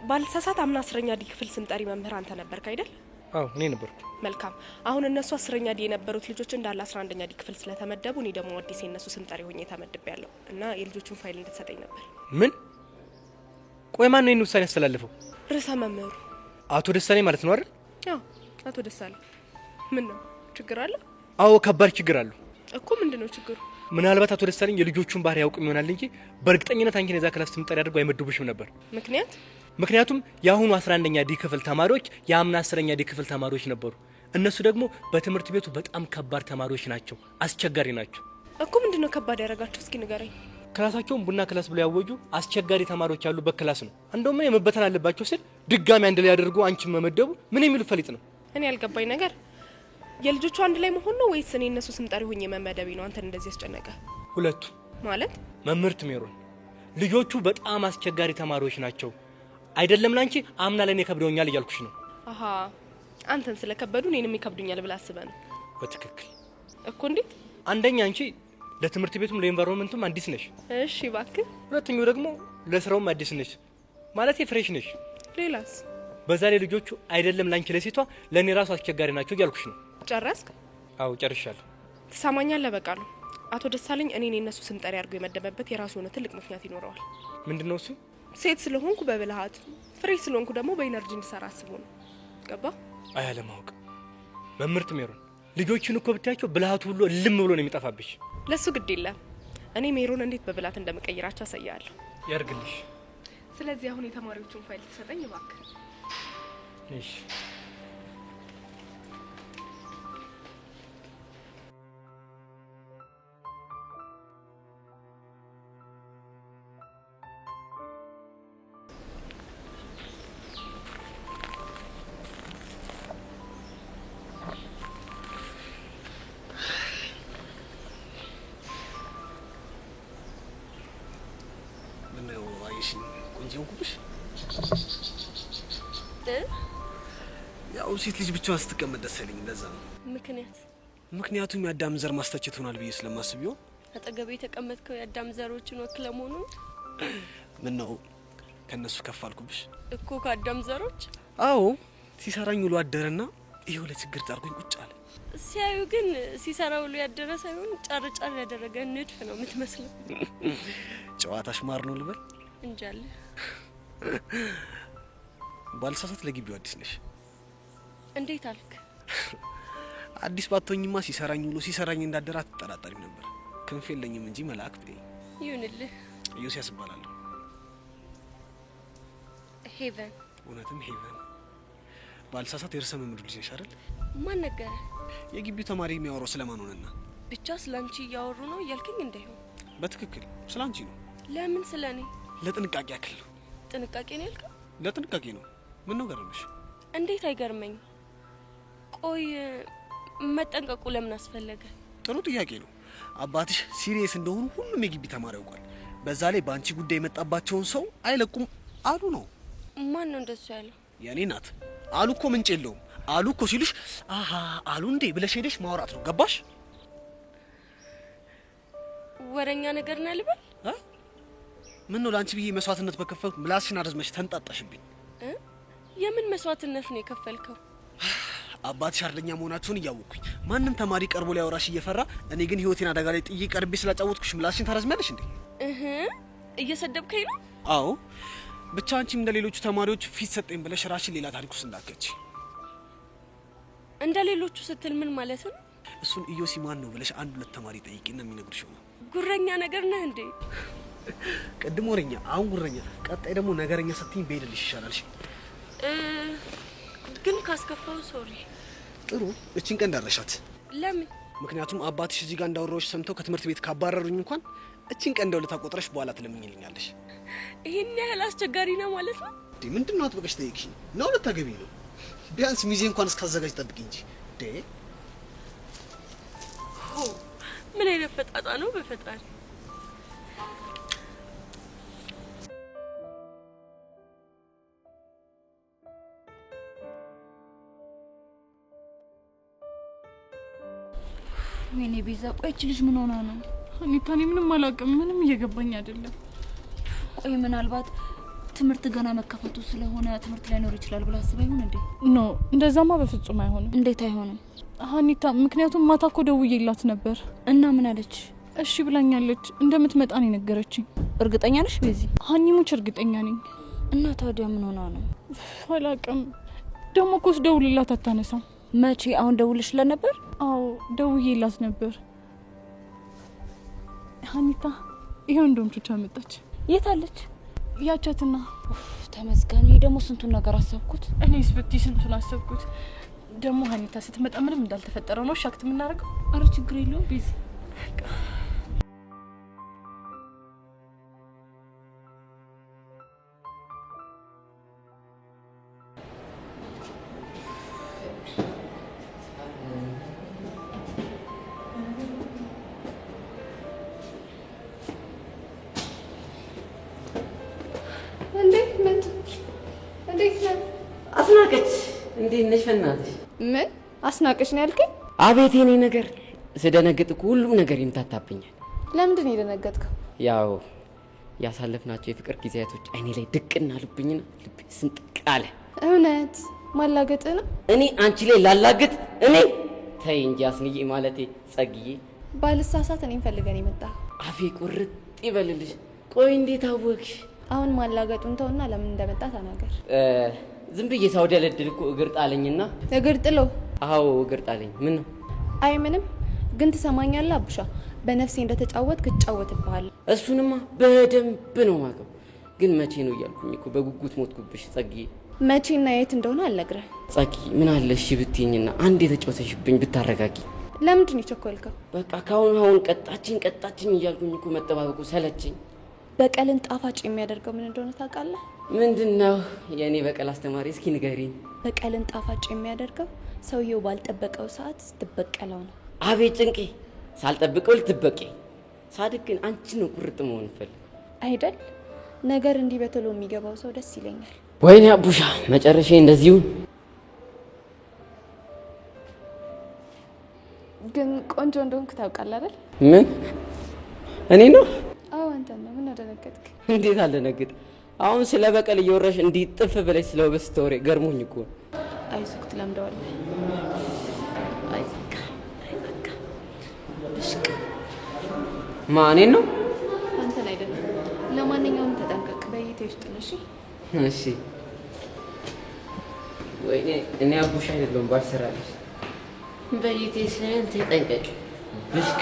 ባልሳሳት አምና 10ኛ ዲ ክፍል ስንጠሪ መምህር አንተ ነበርክ አይደል? አዎ እኔ ነበርኩ። መልካም። አሁን እነሱ 10ኛ ዲ የነበሩት ልጆች እንዳለ 11ኛ ዲ ክፍል ስለተመደቡ እኔ ደግሞ አዲስ የነሱ ስንጠሪ ሆኜ ተመድቤያለሁ እና የልጆቹን ፋይል እንድትሰጠኝ ነበር። ምን? ቆይ ማን ነው ይሄን ውሳኔ ያስተላለፈው? ርዕሰ መምህሩ አቶ ደሳለኝ ማለት ነው አይደል? አዎ አቶ ደሳለኝ። ምን ነው ችግር አለ? አዎ ከባድ ችግር አለው እኮ። ምንድነው ችግሩ? ምናልባት አቶ ደሳለኝ የልጆቹን ባህሪ ያውቁም ይሆናል እንጂ በእርግጠኝነት አንቺን የዛ ክላስ ትምጠሪ አድርገው አይመድቡሽም ነበር። ምክንያቱም የአሁኑ 11ኛ ዲ ክፍል ተማሪዎች የአምና 10ኛ ዲ ክፍል ተማሪዎች ነበሩ። እነሱ ደግሞ በትምህርት ቤቱ በጣም ከባድ ተማሪዎች ናቸው፣ አስቸጋሪ ናቸው እኮ። ምንድነው ከባድ ያደረጋቸው? እስኪ ንገረኝ። ክላሳቸውን ቡና ክላስ ብለው ያወጁ አስቸጋሪ ተማሪዎች ያሉበት ክላስ ነው። እንደውም የመበተን አለባቸው ሲል ድጋሚ አንድ ላይ ያደርጉ አንቺን መመደቡ ምን የሚሉ ፈሊጥ ነው? እኔ ያልገባኝ ነገር የልጆቹ አንድ ላይ መሆን ነው ወይስ እኔ እነሱ ስምጠሪ ሆኜ መመደቤ ነው አንተን እንደዚህ ያስጨነቀ? ሁለቱ ማለት መምህርት ሜሮን፣ ልጆቹ በጣም አስቸጋሪ ተማሪዎች ናቸው። አይደለም ላንቺ አምና ለኔ ከብደውኛል እያልኩሽ ነው። አሃ አንተን ስለከበዱ እኔንም ይከብዱኛል ብለህ አስበህ ነው? በትክክል እኮ። እንዴት? አንደኛ አንቺ ለትምህርት ቤቱም ለኤንቫይሮንመንቱም አዲስ ነሽ። እሺ እባክህ። ሁለተኛው ደግሞ ለስራውም አዲስ ነሽ፣ ማለት ፍሬሽ ነሽ። ሌላስ? በዛ ላይ ልጆቹ አይደለም ላንቺ ለሴቷ ለኔ ራሱ አስቸጋሪ ናቸው እያልኩሽ ነው። ጨረስክ? አዎ ጨርሻለሁ። ትሰማኛለህ? በቃሉ አቶ ደሳለኝ እኔን የነሱ ስም ጠሪ አድርጎ የመደበበት የራሱ የሆነ ትልቅ ምክንያት ይኖረዋል። ምንድነው እሱ? ሴት ስለሆንኩ በብልሃት፣ ፍሬሽ ስለሆንኩ ደግሞ በኢነርጂ እንድሰራ አስቦ ነው። ገባ? አያለማወቅ መምህርት ሜሮን፣ ልጆችን እኮ ብታያቸው ብልሃቱ ሁሉ ልም ብሎ ነው የሚጠፋብሽ። ለሱ ግድ የለም። እኔ ሜሮን እንዴት በብላት እንደምቀይራቸው አሳያለሁ። ያርግልሽ። ስለዚህ አሁን የተማሪዎቹን ፋይል ትሰጠኝ እባክህ። እሺ። ሆንኩብሽ። ያው ሴት ልጅ ብቻዋን ስትቀመጥ ደስ አይለኝም። ለዛ ነው። ምክንያቱም የአዳም ዘር ማስተቸት ሆናል ብዬ ስለማስብ ይሆን። አጠገቤ የተቀመጥከው የአዳም ዘሮችን ወክለ መሆኑ ነው። ምን ነው ከነሱ ከፍ አልኩብሽ እኮ ከአዳም ዘሮች? አዎ ሲሰራኝ ውሎ አደረና ይሄው ለችግር ጣርኩኝ ቁጭ አለ። ሲያዩ ግን ሲሰራ ውሎ ያደረ ሳይሆን ጫር ያደረገ ንድፍ ነው የምትመስለው። ጨዋታሽ ማር ነው ልበል እንጃለ። ባልሳሳት ለግቢው አዲስ ነሽ? እንዴት አልክ? አዲስ ባትሆኝማ ሲሰራኝ ውሎ ሲሰራኝ እንዳደረ አትጠራጠሪም ነበር። ክንፍ የለኝም እንጂ መላእክት ይሁንልህ። ዮሴያስ እባላለሁ። ሄቨን። እውነትም ሄቨን። ባልሳሳት የርዕሰ መምህሩ ልጅ ነሽ አይደል? ማን ነገረ? የግቢው ተማሪ የሚያወራው ስለማን ሆነና? ብቻ ስላንቺ እያወሩ ነው እያልከኝ እንዳይሆን። በትክክል ስላንቺ ነው። ለምን ስለኔ? ለጥንቃቄ ያክል ነው። ጥንቃቄ ነው ያልከው? ለጥንቃቄ ነው። ምን ነው ገረመሽ? እንዴት አይገርመኝ። ቆይ መጠንቀቁ ለምን አስፈለገ? ጥሩ ጥያቄ ነው። አባትሽ ሲሪየስ እንደሆኑ ሁሉም የግቢ ተማሪ ያውቃል። በዛ ላይ በአንቺ ጉዳይ የመጣባቸውን ሰው አይለቁም አሉ ነው። ማን ነው እንደሱ ያለው? የኔ ናት። አሉ እኮ ምንጭ የለውም። አሉ እኮ ሲሉሽ አሃ አሉ እንዴ ብለሽ ሄደሽ ማውራት ነው። ገባሽ? ወረኛ ነገር ነው ልበል? ምን ነው ላንቺ ብዬ መስዋዕትነት በከፈልኩ ምላስሽን አረዝመሽ ተንጣጣሽብኝ። የምን መስዋዕትነት ነው የከፈልከው? አባትሽ አርደኛ መሆናቸውን እያወቅኩኝ ማንም ተማሪ ቀርቦ ሊያወራሽ እየፈራ እኔ ግን ህይወቴን አደጋ ላይ ጥዬ ቀርቤ ስላጫወትኩሽ ምላስሽን ታረዝሚያለሽ እንዴ? እየሰደብከኝ ነው? አዎ። ብቻ አንቺም እንደ ሌሎቹ ተማሪዎች ፊት ሰጠኝ ብለሽ ራስሽን ሌላ ታሪክ ውስጥ እንዳትከቺ። እንደ ሌሎቹ ስትል ምን ማለት ነው? እሱን ኢዮሲ ማን ነው ብለሽ አንድ ሁለት ተማሪ ጠይቂና የሚነግርሽ ነው። ጉረኛ ነገር ነህ እንዴ? ቅድም ወረኛ፣ አሁን ጉረኛ፣ ቀጣይ ደግሞ ነገረኛ ስትይኝ በሄድልሽ ይሻላል። ግን ካስከፋው ሶሪ። ጥሩ፣ እቺን ቀን እንዳረሻት። ለምን? ምክንያቱም አባትሽ እዚህ ጋር እንዳወራዎች ሰምተው ከትምህርት ቤት ካባረሩኝ እንኳን እቺን ቀን እንደው ለታቆጥረሽ በኋላ ትለምኝልኛለሽ። ይሄን ያህል አስቸጋሪ ነው ማለት ነው? ምንድን ነው አጥብቀሽ ጠይቅሽ ነው? ልታገቢ ነው? ቢያንስ ሚዜ እንኳን እስካዘጋጅ ጠብቂ እንጂ። ምን አይነት ፈጣጣ ነው በፈጣሪ። ወይኔ ቤዛ፣ ቆይ እቺ ልጅ ምን ሆና ነው? አኒታ፣ እኔ ምንም አላውቅም። ምንም እየገባኝ አይደለም። ቆይ ምናልባት ትምህርት ገና መከፈቱ ስለሆነ ትምህርት ላይኖር ይችላል ብላ አስባ ይሆን እንዴ? ኖ፣ እንደዛማ በፍጹም አይሆንም። እንዴት አይሆንም? አኒታ፣ ምክንያቱም ማታ እኮ ደውዬላት ነበር። እና ምን አለች? እሺ ብላኛለች። እንደምትመጣ ነው የነገረችኝ። እርግጠኛ ነሽ ቤዚ? ሀኒሙች እርግጠኛ ነኝ። እና ታዲያ ምን ሆና ነው? አላውቅም። ደግሞ እኮ ስደውልላት አታነሳም። መቼ? አሁን ደውልሽላት ነበር? አዎ ደውዬላት ነበር። ሀኒታ፣ ይሄው እንደውም ቹቻ መጣች። የት አለች? ያቻትና። ተመስገን። ደግሞ ስንቱን ነገር አሰብኩት። እኔስ ብትይ ስንቱን አሰብኩት። ደግሞ ሀኒታ ስትመጣ ምንም እንዳልተፈጠረ ነው ሻክት የምናደርገው። አረ ችግር የለውም ቤዛ። አስናቀች፣ እንዴት ነሽ? በእናትሽ ምን አስናቀች ነው ያልከኝ? አቤት የኔ ነገር። ስደነግጥ እኮ ሁሉም ነገር ይምታታብኛል። ለምንድን ነው የደነገጥከው? ያው ያሳለፍናቸው የፍቅር ጊዜያቶች አይኔ ላይ ድቅና ልብኝና ልቤ ስንጥቅ አለ። እውነት ማላገጥ ነው? እኔ አንቺ ላይ ላላግጥ? እኔ ተይ እንጂ አስንዬ፣ ማለቴ ጸግዬ። ባልሳሳት እኔን ፈልገን የመጣ አፌ ቁርጥ ይበልልሽ። ቆይ እንዴት አወቅሽ? አሁን ማላገጡን ተውና ለምን እንደመጣ ተናገር። ዝም ብዬ ሳውደለድል እኮ እግር ጣለኝና። እግር ጥሎ? አዎ እግር ጣለኝ። ምን ነው? አይ ምንም። ግን ትሰማኛለህ አቡሻ፣ በነፍሴ እንደተጫወትክ እጫወትብሃለሁ። እሱንማ በደንብ ነው ማቀው። ግን መቼ ነው እያልኩኝ እኮ በጉጉት ሞትኩብሽ ጸግዬ። መቼና የት እንደሆነ አልነግርህ። ጸግዬ ምን አለ እሺ ብትይኝና አንድ የተጫወተሽብኝ ብታረጋጊ። ለምንድን ነው የቸኮልከው? በቃ ካሁን ቀጣችኝ እያልኩኝ እኮ መጠባበቁ ሰለችኝ። በቀልን ጣፋጭ የሚያደርገው ምን እንደሆነ ታውቃለህ? ምንድነው? የእኔ በቀል አስተማሪ እስኪ ንገሪኝ። በቀልን ጣፋጭ የሚያደርገው ሰውየው ባልጠበቀው ሰዓት ስትበቀለው ነው። አቤት ጭንቄ! ሳልጠብቀው ልትበቀኝ። ሳድግ ግን አንቺ ነው ቁርጥ መሆን ፈልግ አይደል? ነገር እንዲህ በቶሎ የሚገባው ሰው ደስ ይለኛል። ወይኔ አቡሻ መጨረሻ እንደዚሁ። ግን ቆንጆ እንደሆንክ ታውቃለህ አይደል? ምን እኔ ነው? አዎ አንተ ነው። ምን አደነገጥክ? እንዴት አልደነግጥ? አሁን ስለ በቀል እየወራሽ እንዲህ ጥፍ ብለሽ ስለ ውበት ስታወሪ ገርሞኝ እኮ። አይዞህ ትለምደዋለህ። አይዞህ ብሽቅ ማኔን ነው? አንተን አይደለም። ለማንኛውም ተጠንቀቅ። በይቴ ውስጥ ነው። እሺ እሺ። ወይኔ እኔ አቡሻ አይደለም ባልሰራለሽ። በይቴ ስለምን ተጠንቀቅ ብሽቅ።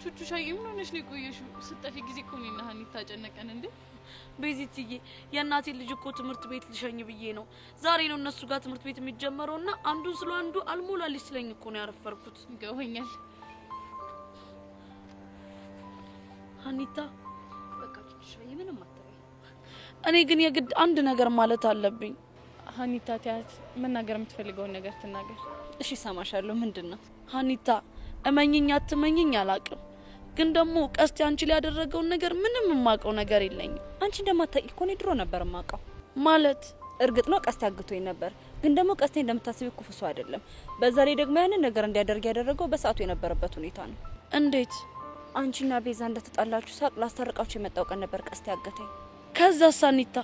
ቹቹሻዬ ምን ሆነሽ ነው የቆየሽው? ስጠፊ ጊዜ እኮ እኔና ሀኒታ ጨነቀን እንዴ። ቤዚትዬ የእናቴ ልጅ እኮ ትምህርት ቤት ልሸኝ ብዬ ነው። ዛሬ ነው እነሱ ጋር ትምህርት ቤት የሚጀመረውና አንዱን ስለ አንዱ አልሞላልሽ ስለኝ እኮ ነው ያረፈርኩት። ገውኛል ሀኒታ። በቃ ቹቹሻዬ ምንም አትበይ። እኔ ግን የግድ አንድ ነገር ማለት አለብኝ። ሀኒታ ቲያት መናገር የምትፈልገውን ነገር ትናገር። እሺ ሰማሻለሁ። ምንድነው? ሀኒታ እመኝኝ አትመኝኝ አላቅም፣ ግን ደግሞ ቀስቴ አንቺ ላይ ያደረገውን ነገር ምንም የማውቀው ነገር የለኝም። አንቺ እንደማታውቂ እኮ እኔ ድሮ ነበር የማውቀው። ማለት እርግጥ ነው ቀስቴ አግቶኝ ነበር፣ ግን ደግሞ ቀስቴ እንደምታስቢው ክፉ ሰው አይደለም። በዛ ላይ ደግሞ ያንን ነገር እንዲያደርግ ያደረገው በሰዓቱ የነበረበት ሁኔታ ነው። እንዴት? አንቺና ቤዛ እንደተጣላችሁ ሳቅ ላስታርቃችሁ የመጣው ቀን ነበር ቀስቴ አገተኝ። ከዛ ሳኒታ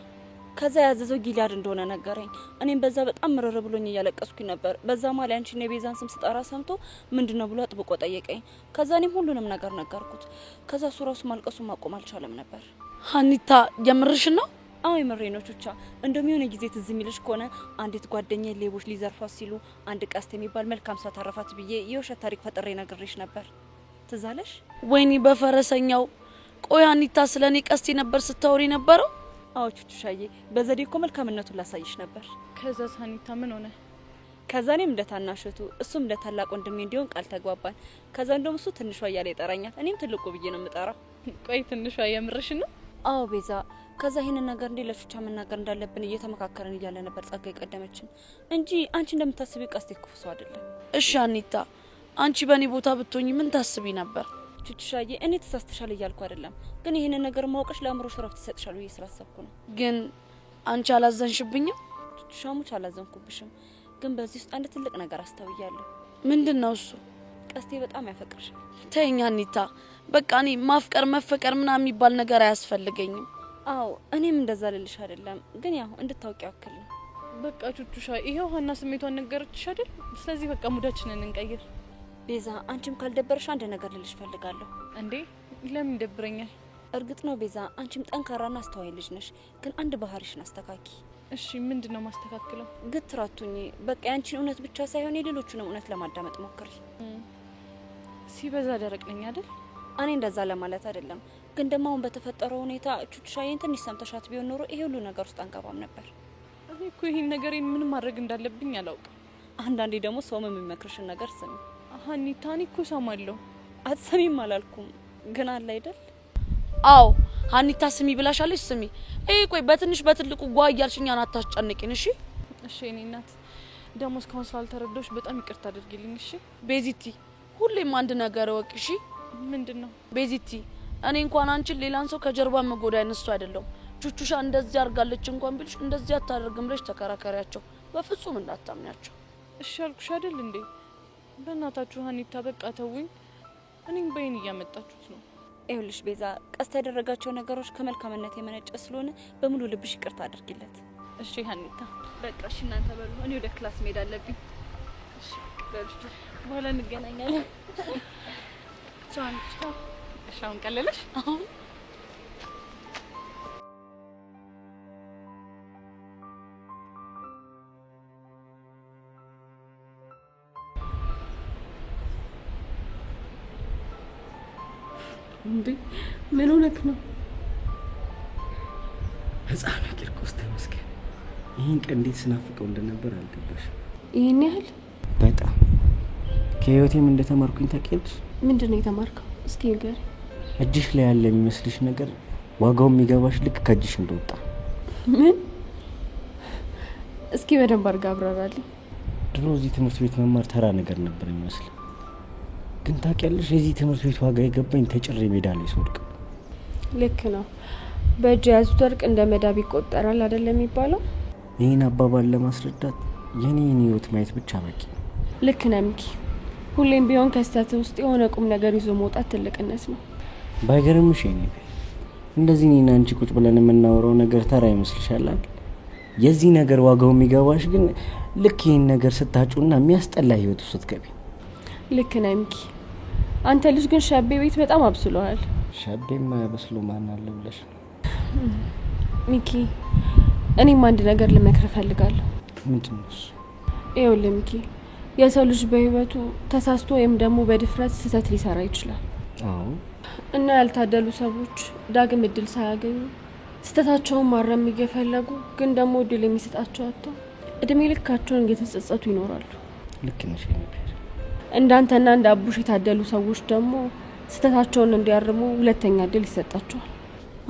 ከዛ ያዘዘው ጊሊያድ እንደሆነ ነገረኝ። እኔም በዛ በጣም ምርር ብሎኝ እያለቀስኩኝ ነበር። በዛ ማለ አንቺና የቤዛን ስም ስጠራ ሰምቶ ምንድነው ብሎ አጥብቆ ጠየቀኝ። ከዛ እኔም ሁሉንም ነገር ነገርኩት። ከዛ እሱ ራሱ ማልቀሱን ማቆም አልቻለም ነበር። ሀኒታ የምርሽ ነው? አዎ የምሬ ነው ቹቻ። እንደውም የሆነ ጊዜ ትዝ የሚልሽ ከሆነ አንዲት ጓደኛዬ ሌቦች ሊዘርፏት ሲሉ አንድ ቀስት የሚባል መልካም ሰው ታረፋት ብዬ የውሸት ታሪክ ፈጥሬ ነግሬሽ ነበር። ትዝ አለሽ? ወይኔ በፈረሰኛው። ቆይ ሀኒታ ስለኔ ቀስቴ ነበር ስታወሪ ነበረው? አዎ ቹቹሻዬ፣ በዘዴ እኮ መልካምነቱን ላሳይሽ ነበር። ከዛ ሀኒታ ምን ሆነ? ከዛ እኔም እንደ ታናሽቱ እሱም እንደ ታላቅ ወንድሜ እንዲሆን ቃል ተግባባን። ከዛ እንደውም እሱ ትንሿ እያለ ይጠራኛል፣ እኔም ትልቁ ብዬ ነው የምጠራው። ቆይ ትንሿ የምርሽ ነው? አዎ ቤዛ። ከዛ ይሄንን ነገር እንዴ ለቹቻ መናገር እንዳለብን እየተመካከረን እያለ ነበር ጸጋ የቀደመችን እንጂ አንቺ እንደምታስቢው ቀስቴ ክፉ ሰው አይደለም። እሺ ሀኒታ፣ አንቺ በእኔ ቦታ ብትሆኚ ምን ታስቢ ነበር? ቹቹሻዬ፣ እኔ ተሳስተሻል እያልኩ አይደለም፣ ግን ይሄንን ነገር ማወቅሽ ለአእምሮሽ ረፍት ይሰጥሻል ብዬ ስላሰብኩ ነው። ግን አንቺ አላዘንሽብኝም? ቹቹሻሙች አላዘንኩብሽም፣ ግን በዚህ ውስጥ አንድ ትልቅ ነገር አስተውያለሁ። ምንድነው እሱ? ቀስቴ በጣም ያፈቅርሻል። ተይኝ ሀኒታ፣ በቃ እኔ ማፍቀር መፈቀር ምናምን የሚባል ነገር አያስፈልገኝም። አዎ እኔም እንደዛ ልልሽ አይደለም፣ ግን ያው እንድታውቂ ያክል ነው። በቃ ቹቹሻ፣ ይሄው ሀና ስሜቷን ነገረችሽ አይደል? ስለዚህ በቃ ሙዳችንን እንቀይር። ቤዛ፣ አንቺም ካልደበረሽ አንድ ነገር ልልሽ ፈልጋለሁ። እንዴ ለምን ይደብረኛል? እርግጥ ነው ቤዛ፣ አንቺም ጠንካራና አስተዋይ ልጅ ነሽ፣ ግን አንድ ባህሪሽን አስተካኪ። እሺ ምንድነው ማስተካክለው? ግትር አትሁኚ። በቃ ያንቺን እውነት ብቻ ሳይሆን የሌሎቹንም እውነት ለማዳመጥ ሞክሪ። ሲበዛ ደረቅ ነኝ አይደል? እኔ እንደዛ ለማለት አይደለም፣ ግን ደግሞ አሁን በተፈጠረው ሁኔታ ቹቹሻዬን ትንሽ ሰምተሻት ቢሆን ኖሮ ይሄ ሁሉ ነገር ውስጥ አንገባም ነበር። እኔ እኮ ይሄን ነገሬን ምን ማድረግ እንዳለብኝ አላውቅም። አንዳንዴ ደግሞ ሰውም የሚመክርሽን ነገር ስሚ። ሀኒታ፣ እኔ እኮ ሰማለሁ። አትሰሚም አላልኩም፣ ግን አለ አይደል? አዎ ሀኒታ ስሚ ብላሻለች። ስሚ። ቆይ በትንሽ በትልቁ ጓ እያልሽኝ አታስጨንቂን። እሺ እሺ። እኔ እናት ደግሞ እስካሁን ስላልተረዳሁሽ በጣም ይቅርታ አድርጊልኝ። እሺ ቤዚቲ፣ ሁሌም አንድ ነገር እወቂ እሺ። ምንድነው? ቤዚቲ፣ እኔ እንኳን አንቺን ሌላን ሰው ከጀርባ መጎዳ አይነሱ አይደለም። ቹቹሻ እንደዚህ አርጋለች እንኳን ቢልሽ እንደዚህ አታደርግም ብለሽ ተከራከሪያቸው። በፍጹም እንዳታምኛቸው። እሺ አልኩሽ አይደል እንዴ? በእናታችሁ ሀኒታ በቃ ተውኝ። እኔም በይን እያመጣችሁት ነው። ይኸውልሽ ቤዛ፣ ቀስት ያደረጋቸው ነገሮች ከመልካምነት የመነጨ ስለሆነ በሙሉ ልብሽ ይቅርታ አድርጊለት። እሺ ሀኒታ። በቃ እሺ እናንተ በሉ፣ እኔ ወደ ክላስ መሄድ አለብኝ። እሺ በሉ፣ በኋላ እንገናኛለን። ቻው። እሺ አሁን ቀለለሽ? አሁን እንዴ ምን ሆነክ ነው? ህፃኑ ቂርቆስ ተመስገን። ይህን ቀን እንዴት ስናፍቀው እንደነበር አልገባሽም? ይሄን ያህል በጣም ከህይወቴም እንደተማርኩኝ ታውቂያለሽ? ምንድን ነው የተማርከው? እስኪ ንገሪ። እጅሽ ላይ ያለ የሚመስልሽ ነገር ዋጋው የሚገባሽ ልክ ከእጅሽ እንደወጣ። ምን? እስኪ በደንብ አድርጋ አብራራልኝ። ድሮ እዚህ ትምህርት ቤት መማር ተራ ነገር ነበር የሚመስል። ግን ታውቂያለሽ የዚህ ትምህርት ቤት ዋጋ የገባኝ ተጭሬ ሜዳ ላይ ስወድቅ። ልክ ነው። በእጅ የያዙት ወርቅ እንደ መዳብ ይቆጠራል አይደለም የሚባለው? ይህን አባባል ለማስረዳት የኔን ህይወት ማየት ብቻ በቂ። ልክ ነህ ሚኪ። ሁሌም ቢሆን ከስተት ውስጥ የሆነ ቁም ነገር ይዞ መውጣት ትልቅነት ነው። ባይገርምሽ የኔ እንደዚህ እኔና አንቺ ቁጭ ብለን የምናወራው ነገር ተራ ይመስልሻል? የዚህ ነገር ዋጋው የሚገባሽ ግን ልክ ይህን ነገር ስታጩና የሚያስጠላ ህይወት ውስጥ ስትገቢ። ልክ ነህ ሚኪ። አንተ ልጅ ግን ሸቤ ቤት በጣም አብስለዋል። ሸቤማ ያበስሎ ማን አለ ብለሽ? ሚኪ እኔም አንድ ነገር ልመክር እፈልጋለሁ። ምንድን ነው እሱ? ይኸውልህ ሚኪ፣ የሰው ልጅ በህይወቱ ተሳስቶ ወይም ደግሞ በድፍረት ስህተት ሊሰራ ይችላል። አዎ። እና ያልታደሉ ሰዎች ዳግም እድል ሳያገኙ ስህተታቸውን ማረም እየፈለጉ ግን ደግሞ እድል የሚሰጣቸው አጥተው እድሜ ልካቸውን እየተጸጸቱ ይኖራሉ። ልክ ነሽ። እንዳንተና እንደ አቡሽ የታደሉ ሰዎች ደግሞ ስህተታቸውን እንዲያርሙ ሁለተኛ እድል ይሰጣቸዋል።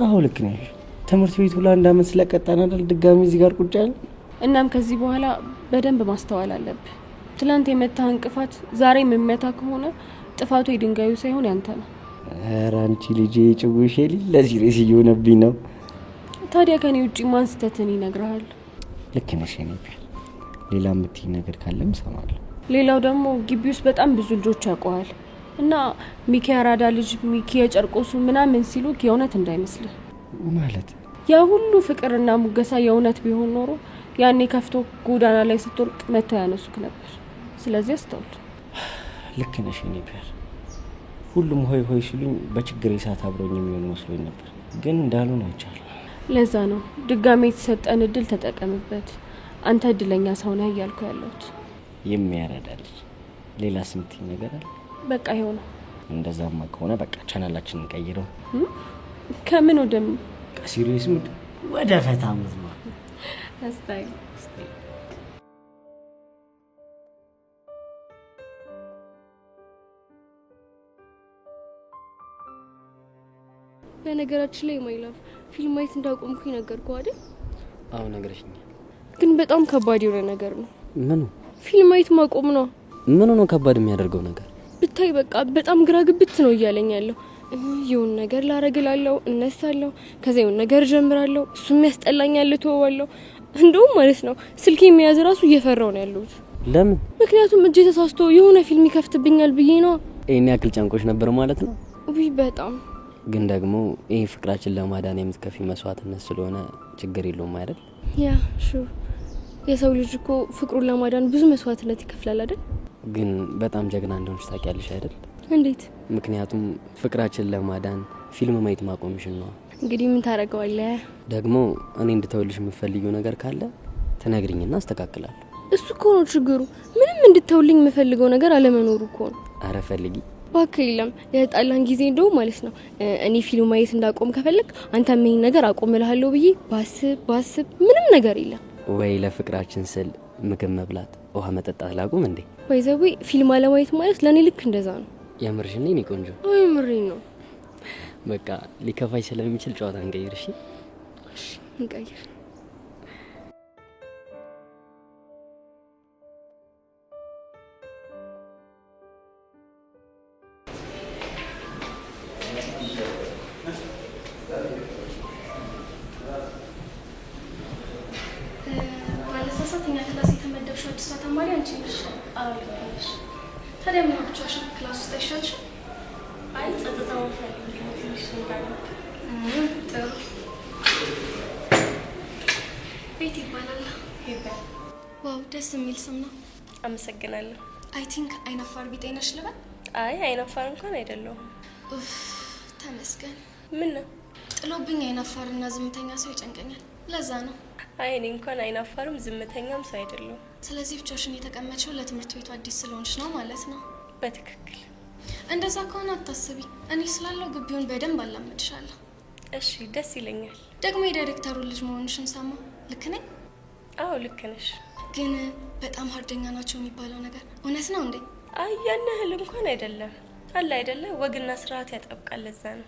አዎ ልክ ነሽ። ትምህርት ቤቱ ለአንድ አመት ስለቀጣን አይደል ድጋሚ እዚህ ጋር ቁጭ ያለ። እናም ከዚህ በኋላ በደንብ ማስተዋል አለብህ። ትላንት የመታህ እንቅፋት ዛሬ የሚመታ ከሆነ ጥፋቱ የድንጋዩ ሳይሆን ያንተ ነው። ኧረ አንቺ ልጅ ጭጉሽ ለዚህ ሬስ እየሆነብኝ ነው። ታዲያ ከኔ ውጪ ማን ስህተትን ይነግርሃል? ልክ ነሽ። ሌላ የምትይኝ ነገር ካለም እሰማለሁ። ሌላው ደግሞ ግቢ ውስጥ በጣም ብዙ ልጆች ያውቀዋል እና ሚኪ አራዳ ልጅ፣ ሚኪ የጨርቆሱ ምናምን ሲሉ የእውነት እንዳይመስልህ። ማለት ያ ሁሉ ፍቅርና ሙገሳ የእውነት ቢሆን ኖሮ ያኔ ከፍቶ ጎዳና ላይ ስትወርቅ መተው ያነሱክ ነበር። ስለዚህ አስተውል። ልክ ነሽ። ሁሉም ሆይ ሆይ ሲሉኝ በችግር ሰዓት አብሮኝ የሚሆን መስሎኝ ነበር፣ ግን እንዳልሆነ አይቻለሁ። ለዛ ነው ድጋሜ የተሰጠን እድል ተጠቀምበት። አንተ እድለኛ ሰው ነህ እያልኩ ያለሁት። የሚያረዳልሽ ሌላ ስምትኝ ነገር አለ? በቃ ይኸው ነው። እንደዛማ ከሆነ በቃ ቻናላችንን እንቀይረው። ከምን ወደ ምን? ከሲሪየስ ሙድ ወደ ፈታ መዝማ አስታይ። በነገራችን ላይ ማይላፍ ፊልም ማየት እንዳቆምኩኝ ነገርኩህ አይደል? አዎ ነግረሽኛል። ግን በጣም ከባድ የሆነ ነገር ነው። ምኑ? ፊልም ማየት ማቆም ነው። ምኑ ነው ከባድ የሚያደርገው ነገር? ብታይ በቃ በጣም ግራ ግብት ነው እያለኝ ያለው። ይሁን ነገር ላረግላለሁ፣ እነሳለሁ፣ ከዛ ይሁን ነገር ጀምራለሁ፣ እሱም ያስጠላኛል፣ ተወዋለሁ። እንደውም ማለት ነው ስልኬ የሚያዝ ራሱ እየፈራው ነው ያለሁት። ለምን? ምክንያቱም እጄ ተሳስቶ የሆነ ፊልም ይከፍትብኛል ብዬ ነው። ይሄን ያክል ጨንቆሽ ነበር ማለት ነው? ውይ በጣም ግን ደግሞ ይሄ ፍቅራችን ለማዳን የምትከፊ መስዋዕትነት ስለሆነ ችግር የለውም አይደል? ያ ሹ የሰው ልጅ እኮ ፍቅሩን ለማዳን ብዙ መስዋዕትነት ይከፍላል አይደል? ግን በጣም ጀግና እንደሆንሽ ታውቂያለሽ አይደል? እንዴት? ምክንያቱም ፍቅራችን ለማዳን ፊልም ማየት ማቆምሽን ነው። እንግዲህ ምን ታረጋዋለህ? ደግሞ እኔ እንድተውልሽ የምፈልጊው ነገር ካለ ትነግሪኝና አስተካክላለሁ። እሱ እኮ ነው ችግሩ። ምንም እንድተውልኝ የምፈልገው ነገር አለመኖሩ እኮ ነው። አረ ፈልጊ። ባክህ የለም የጣላን ጊዜ እንደው ማለት ነው እኔ ፊልም ማየት እንዳቆም ከፈለክ አንተ ምን ነገር አቆምልሃለሁ ብዬ ባስብ ምንም ነገር የለም። ወይ ለፍቅራችን ስል ምግብ መብላት፣ ውሃ መጠጣት ላቁም እንዴ? ወይ ዘዊ ፊልም አለማየት ማለት ለኔ ልክ እንደዛ ነው። የምርሽን ነው? ቆንጆ አይ ምሬን ነው። በቃ ሊከፋይ ስለሚችል ጨዋታ እንቀይር። እሺ እንቀይር። ባለሳሳተኛ ክላስ የተመደብሽው አዲሷ ተማሪ አንቺ ነሽ? አዎ ልሽ። ታዲያ ምን ብቻሽን ክላስ ውስጥ አይሻልሽ? አይ ጸጥታው ፈልግ ትንሽ እንዳለ። ጥሩ። ቤት ይባላል። ይባል። ዋው ደስ የሚል ስም ነው። አመሰግናለሁ። አይ ቲንክ አይናፋር ቢጤ ነሽ ልበል? አይ አይናፋር እንኳን አይደለሁም። ኡፍ ተመስገን። ምን ነው? ጥሎብኝ አይናፋርና ዝምተኛ ሰው ይጨንቀኛል። ለዛ ነው። አይ እኔ እንኳን አይናፋርም ዝምተኛም ሰው አይደለሁም። ስለዚህ ብቻሽን የተቀመጥሽው ለትምህርት ቤቱ አዲስ ስለሆንሽ ነው ማለት ነው? በትክክል። እንደዛ ከሆነ አታስቢ፣ እኔ ስላለው ግቢውን በደንብ አላምድሻለሁ። እሺ ደስ ይለኛል። ደግሞ የዳይሬክተሩ ልጅ መሆንሽን ሰማሁ። ልክ ነኝ? አዎ ልክ ነሽ። ግን በጣም ሀርደኛ ናቸው የሚባለው ነገር እውነት ነው እንዴ? አይ ያን ያህል እንኳን አይደለም። አለ አይደለ ወግና ስርዓት ያጠብቃል። ለዛ ነው።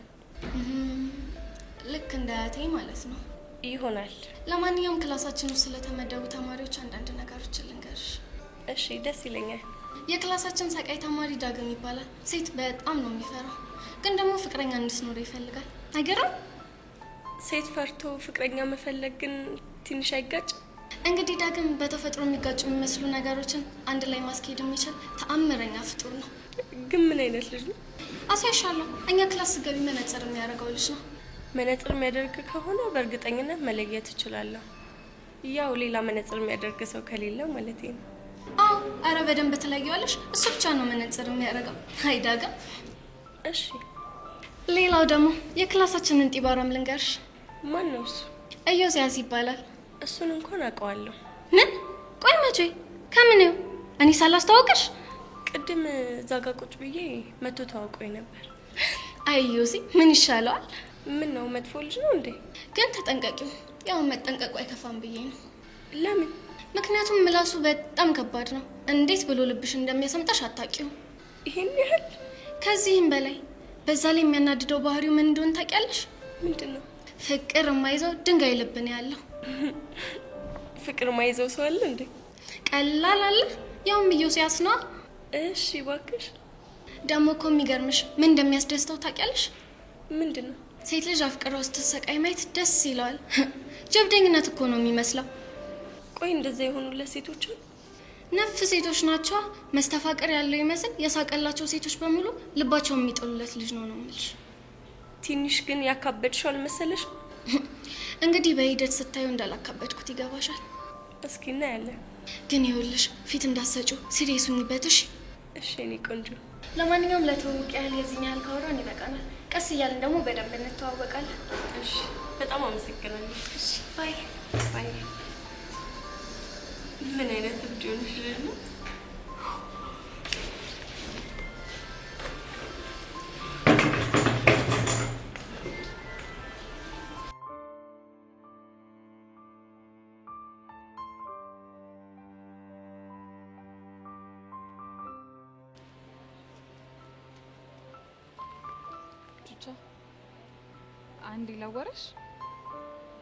ልክ እንደ አያቴ ማለት ነው። ይሆናል። ለማንኛውም ክላሳችን ውስጥ ስለተመደቡ ተማሪዎች አንዳንድ ነገሮችን ልንገርሽ። እሺ ደስ ይለኛል። የክላሳችን ሰቃይ ተማሪ ዳግም ይባላል። ሴት በጣም ነው የሚፈራው፣ ግን ደግሞ ፍቅረኛ እንድትኖር ይፈልጋል። አይገርም? ሴት ፈርቶ ፍቅረኛ መፈለግ ግን ትንሽ አይጋጭ? እንግዲህ ዳግም በተፈጥሮ የሚጋጩ የሚመስሉ ነገሮችን አንድ ላይ ማስኬድ የሚችል ተአምረኛ ፍጡር ነው። ግን ምን አይነት ልጅ ነው? አሳይሻለሁ። እኛ ክላስ ገቢ መነጽር የሚያደርገው ልጅ ነው። መነጽር የሚያደርግ ከሆነ በእርግጠኝነት መለየት እችላለሁ። ያው ሌላ መነጽር የሚያደርግ ሰው ከሌለ ማለት ነው። አዎ፣ አረ በደንብ ትለየዋለሽ። እሱ ብቻ ነው መነጽር የሚያደርገው። አይ ዳግም። እሺ፣ ሌላው ደግሞ የክላሳችንን ጢባራም ልንገርሽ። ማን ነው እሱ? ኢዮስያስ ይባላል። እሱን እንኳን አውቀዋለሁ። ምን? ቆይ መቼ? ከምኔው? እኔ ሳላስተዋውቅሽ? ቅድም እዛ ጋ ቁጭ ብዬ መቶ ተዋውቆኝ ነበር። አይ ዮሲ ምን ይሻለዋል? ምን ነው መጥፎ ልጅ ነው እንዴ? ግን ተጠንቀቂው። ያው መጠንቀቁ አይከፋም ብዬ ነው። ለምን? ምክንያቱም ምላሱ በጣም ከባድ ነው። እንዴት ብሎ ልብሽ እንደሚያሰምጣሽ አታውቂው። ይሄን ያህል? ከዚህም በላይ። በዛ ላይ የሚያናድደው ባህሪው ምን እንደሆነ ታውቂያለሽ? ምንድነው? ፍቅር የማይዘው ድንጋይ ልብ ነው ያለው። ፍቅር የማይዘው ሰው አለ እንዴ? ቀላል አለ። ያውም ኢዮስያስ ነው። እሺ እባክሽ። ደግሞ እኮ የሚገርምሽ ምን እንደሚያስደስተው ታውቂያለሽ? ምንድነው? ሴት ልጅ አፍቅራው ስትሰቃይ ማየት ደስ ይለዋል። ጀብደኝነት እኮ ነው የሚመስለው። ቆይ እንደዛ የሆኑለት ሴቶች ነፍ ሴቶች ናቸው። መስተፋቅር ያለው ይመስል የሳቀላቸው ሴቶች በሙሉ ልባቸው የሚጥሉለት ልጅ ነው የምልሽ። ትንሽ ግን ያካበድሻል መሰለሽ? እንግዲህ በሂደት ስታዩ እንዳላካበድኩት ይገባሻል። እስኪ እናያለን። ግን ይኸውልሽ ፊት እንዳሰጪው ሲሪየሱን ይበትሽ። እሺ እኔ ቆንጆ። ለማንኛውም ለተውውቅ ያህል የዚህን ያህል ካወራን ይበቃናል። ቀስ እያልን ደግሞ በደንብ እንተዋወቃለን። እሺ በጣም አመሰግናለሁ። እሺ ባይ ባይ። ምን አይነት እብድ ሆነሽ ነው? አንድ ላወራሽ።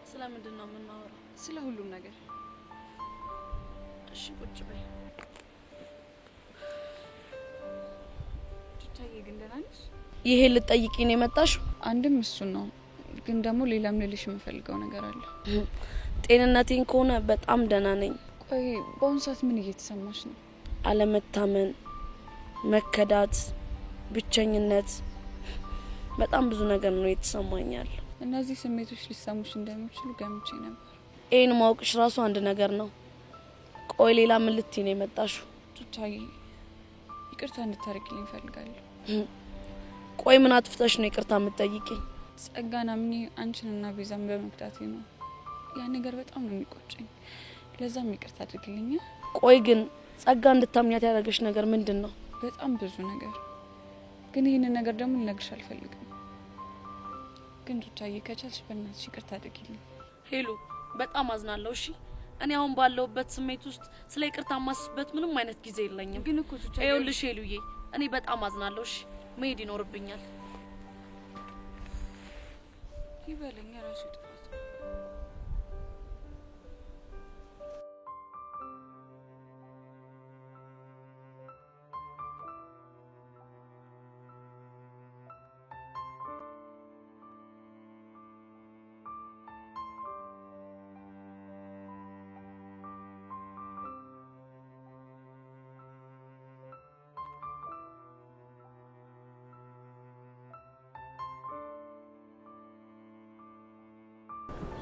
ስለምንድን ነው የምናወራው? ስለ ሁሉም ነገር። እሺ ቁጭ በይ። ቱታዬ ግን ደህና ነሽ? ይሄ ልትጠይቂኝ የመጣሽው? አንድም እሱን ነው፣ ግን ደግሞ ሌላም ልልሽ የምፈልገው ነገር አለ። ጤንነቴን ከሆነ በጣም ደህና ነኝ። ቆይ በአሁኑ ሰዓት ምን እየተሰማሽ ነው? አለመታመን፣ መከዳት፣ ብቸኝነት፣ በጣም ብዙ ነገር ነው የተሰማኛል። እነዚህ ስሜቶች ሊሰሙሽ እንደሚችሉ ገምቼ ነበር። ይሄን ማወቅሽ ራሱ አንድ ነገር ነው። ቆይ ሌላ ምን ልትይ ነው የመጣሽው? ቱታዬ ይቅርታ እንድታረግልኝ እፈልጋለሁ። ቆይ ምን አጥፍተሽ ነው ይቅርታ የምትጠይቂኝ? ጸጋን አምኜ አንቺንና ቤዛን በመክዳቴ ነው። ያ ነገር በጣም ነው የሚቆጨኝ። ለዛም ይቅርታ አድርግልኝ። ቆይ ግን ጸጋ እንድታምኛት ያደረገሽ ነገር ምንድን ነው? በጣም ብዙ ነገር፣ ግን ይህንን ነገር ደግሞ ልነግርሽ አልፈልግም። ግን ቱታዬ ከቻልሽ በእናትሽ ይቅርታ አድርጊልኝ። ሄሉ በጣም አዝናለሁ። እሺ እኔ አሁን ባለሁበት ስሜት ውስጥ ስለ ይቅርታ ማስበት ምንም አይነት ጊዜ የለኝም። ግን እኮ ቱታዬ ይኸውልሽ ሄሉዬ እኔ በጣም አዝናለሁ። እሺ መሄድ ይኖርብኛል። ይበለኝ ራሱ ጥፋት።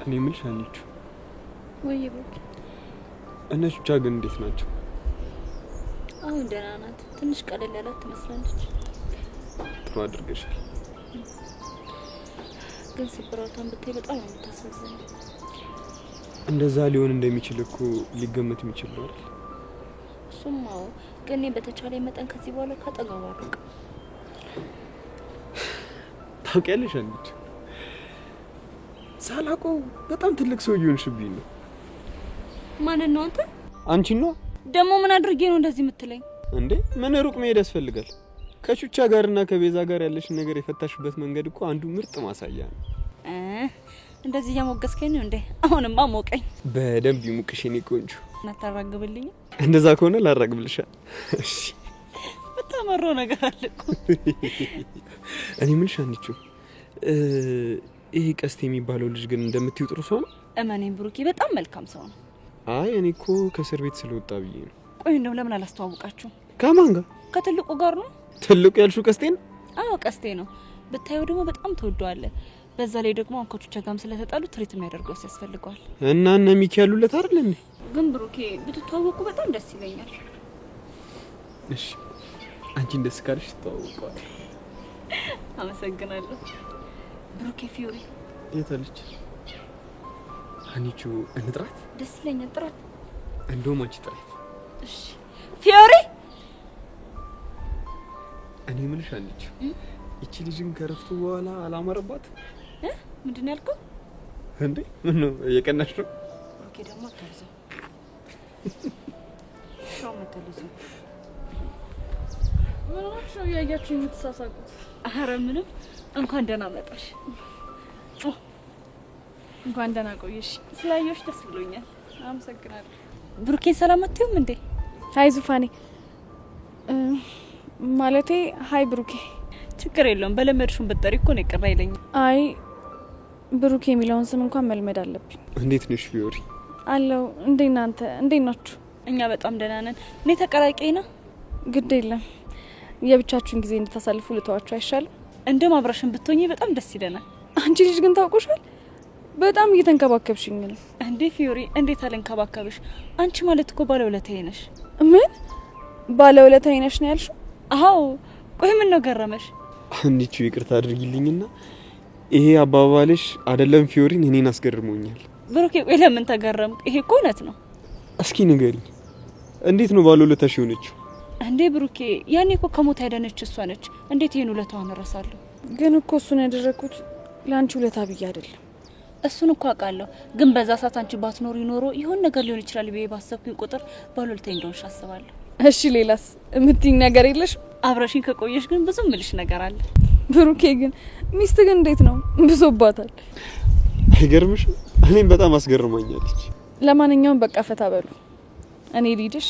እኔ የምልሽ አንቺ ወይ ቦክ እነሱ ብቻ ግን እንዴት ናቸው? አሁን ደህና ናት። ትንሽ ቀለል ያላት ትመስላለች። ጥሩ አድርገሻል። ግን ስብራቷን ብታይ በጣም ነው የምታሳዝነው። እንደዛ ሊሆን እንደሚችል እኮ ሊገመት የሚችል ነው አይደል? እሱማው ግን እኔ በተቻለ መጠን ከዚህ በኋላ ካጠገቧ አልቅ። ታውቂያለሽ አንቺ ሳላውቀው በጣም ትልቅ ሰው እየሆንሽብኝ ነው። ማንን ነው አንተ? አንቺን ነው። ደግሞ ምን አድርጌ ነው እንደዚህ የምትለኝ? እንዴ ምን ሩቅ መሄድ ያስፈልጋል? ከቹቻ ጋርና ከቤዛ ጋር ያለሽን ነገር የፈታሽበት መንገድ እኮ አንዱ ምርጥ ማሳያ ነው። እንደዚህ እያሞገስከኝ ነው እንዴ? አሁንማ ሞቀኝ። በደንብ ይሙቅሽ የኔ ቆንጆ። እናታራግብልኝ። እንደዛ ከሆነ ላራግብልሻል። እሺ በተመሮ ነገር አለ እኮ። እኔ ምን ሻንቹ ይሄ ቀስት የሚባለው ልጅ ግን እንደምትይው ጥሩ ሰው ነው? እመኔን ብሩኬ በጣም መልካም ሰው ነው። አይ እኔ እኮ ከእስር ቤት ስለወጣ ብዬ ነው። ቆይ እንደው ለምን አላስተዋውቃችሁ? ከማን ጋር? ከትልቁ ጋር ነው። ትልቁ ያልሽው ቀስቴ ነው? አዎ ቀስቴ ነው። ብታየው ደግሞ በጣም ተወዷል። በዛ ላይ ደግሞ አንኮቹ ጋርም ስለተጣሉ ትሪት የሚያደርገው ያስፈልገዋል። እና እነ ሚኪ ያሉለት አይደል እንዴ? ግን ብሩኬ ብትተዋወቁ በጣም ደስ ይለኛል። እሺ አንቺን ደስ ካልሽ ተዋወቀዋል። አመሰግናለሁ። ብሩኬ ፊዮሪ የታለች? አንቺ እንጥራት? ደስ ይለኛል። ጥራት። እንደውም አንቺ ጥራት። እሺ ፊዮሪ እኔ ምንሽ አንቺ እቺ ልጅን ከረፍቱ በኋላ አላማረባት? ምንድን ያልከው እንዴ? ምን ነው የቀናሽ ነው? ኦኬ ደግሞ አታልዘው። ሻው መተልዘው። ምን ነው ያያችሁ የምትሳሳቁት? ኧረ ምንም። እንኳን ደህና መጣሽ። እንኳን ደህና ቆየሽ። ስላየሽ ደስ ብሎኛል። አመሰግናለሁ። ብሩኬን ሰላም አትይውም እንዴ? ሀይ ዙፋኔ ማለቴ ሀይ ብሩኬ። ችግር የለውም። በለመድሽውን ብትጠሪ እኮ ነው ይቅር አይለኝም። አይ ብሩኬ የሚለውን ስም እንኳን መልመድ አለብኝ። እንዴት ነሽ ፊዮሪ? አለው። እናንተ እንዴት ናችሁ? እኛ በጣም ደህና ነን። እኔ ተቀላቀይና ግድ የለም የብቻችሁን ጊዜ እንድታሳልፉ ልተዋችሁ አይሻልም? እንደም አብራሽን ብትሆኚ በጣም ደስ ይለናል። አንቺ ልጅ ግን ታውቁሻል፣ በጣም እየተንከባከብሽኝ ነው። እንዴ ፊዮሪ እንዴት አልንከባከብሽ? አንቺ ማለት እኮ ባለውለታዬ ነሽ። ምን ባለውለታዬ ነሽ ነው ያልሽው? አዎ። ቆይ ምን ነው ገረመሽ? አንቺ ይቅርታ አድርጊልኝና ይሄ አባባልሽ አይደለም ፊዮሪን እኔን አስገርሞኛል። ብሩኬ ቆይ ለምን ተገረምክ? ይሄ እኮ እውነት ነው። እስኪ ንገሪኝ፣ እንዴት ነው ባለውለታሽ የሆነችው? እንዴ ብሩኬ ያኔ እኮ ከሞት ያዳነች እሷ ነች። እንዴት ይሄን ውለታውን እረሳለሁ? ግን እኮ እሱን ያደረኩት ለአንቺ ውለታ ብዬ አይደለም። እሱን እኮ አውቃለሁ። ግን በዛ ሰዓት አንቺ ባትኖሪ ኖሮ ይሆን ነገር ሊሆን ይችላል ብዬ ባሰብኩኝ ቁጥር ባለውለታዬ እንደሆንሽ አስባለሁ። እሺ ሌላስ የምትይኝ ነገር የለሽ? አብረሽኝ ከቆየሽ ግን ብዙ ምልሽ ነገር አለ። ብሩኬ ግን ሚስት ግን እንዴት ነው? ብሶባታል። አይገርምሽ? እኔም በጣም አስገርማኛለች። ለማንኛውም በቃ ፈታ በሉ። እኔ ልሂድሽ።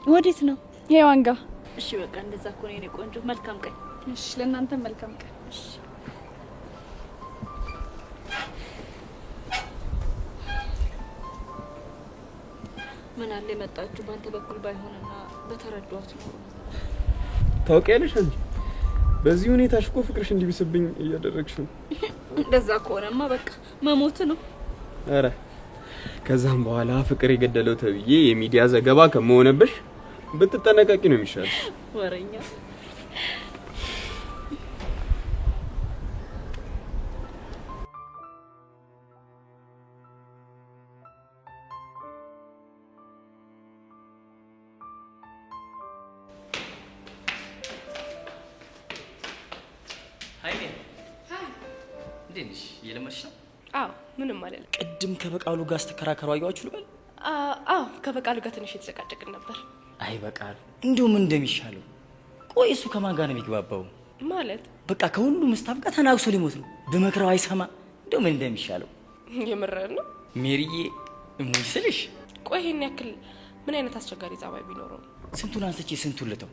ወዴት ነው? ሄዋን ጋር። እሺ በቃ እንደዛ እኮ ነው የኔ ቆንጆ። መልካም ቀን። እሺ ለእናንተም መልካም ቀን። እሺ ምን አለ የመጣችሁ ባንተ በኩል ባይሆንና በተረዷት ነው። ታውቂያለሽ አንቺ በዚህ ሁኔታሽ እኮ ፍቅርሽ እንዲብስብኝ እያደረግሽ ነው። እንደዛ ከሆነማ በቃ መሞት ነው። አረ ከዛም በኋላ ፍቅር የገደለው ተብዬ የሚዲያ ዘገባ ከመሆነብሽ ብትጠነቀቂ ነው የሚሻለው። ወሬኛ እንዴሽ እየለመድሽ ነው? አዎ ምንም አይደለም። ቅድም ከበቃሉ ጋር ስትከራከሩ አያችሁ ልበል? አዎ ከበቃሉ ጋር ትንሽ የተጨቃጨቅን ነበር። አይ በቃሉ እንደው ምን እንደሚሻለው። ቆይ እሱ ከማን ጋር ነው የሚግባባው? ማለት በቃ ከሁሉም ስታፍ ጋር ተናግሶ ሊሞት ነው። በመክረው አይሰማ። እንደው ምን እንደሚሻለው የምረር ነው ሜሪዬ እሙይ ስልሽ። ቆይ ይሄን ያክል ምን አይነት አስቸጋሪ ጸባይ ቢኖረው ነው? ስንቱን አንስቼ ስንቱን ልተው?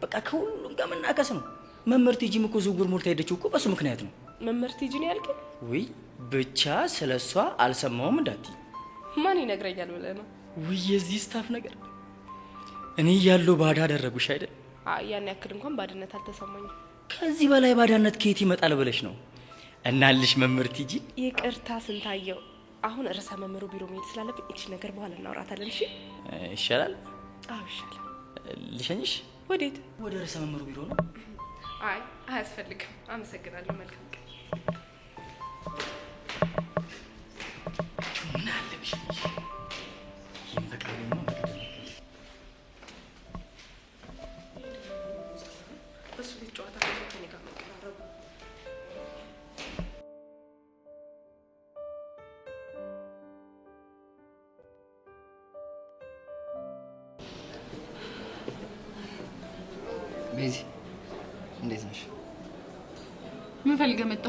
በቃ ከሁሉም ጋር መናከስ ነው። መምህርት ጂም እኮ ዝውውር ሞልታ ሄደችው እኮ በሱ ምክንያት ነው። መምህርት ጂን ያልከኝ? ውይ ብቻ ስለሷ አልሰማውም እንዳትይ። ማን ይነግረኛል ብለህ ነው? ውይ የዚህ ስታፍ ነገር እኔ ያለው ባዳ አደረጉሽ አይደል? ያን ያክል እንኳን ባድነት አልተሰማኝም። ከዚህ በላይ ባዳነት ከየት ይመጣል ብለሽ ነው? እናልሽ መምህርት ጂ። ይቅርታ ስንታየው፣ አሁን ርዕሰ መምህሩ ቢሮ መሄድ ስላለብኝ እቺ ነገር በኋላ እናወራታለን። እሺ ይሻላል? አዎ ይሻላል። ልሸኝሽ? ወዴት? ወደ ርዕሰ መምህሩ ቢሮ ነው። አይ አያስፈልግም። አመሰግናለሁ። መልካም ቀን። ምን አለብሽ? ይንበቃኝ ነው እሱ ልጅ ጨዋታ ከኔ ጋር መቀራረቡ ቤዚ እንዴት ነሽ? ምን ፈልገህ መጣ?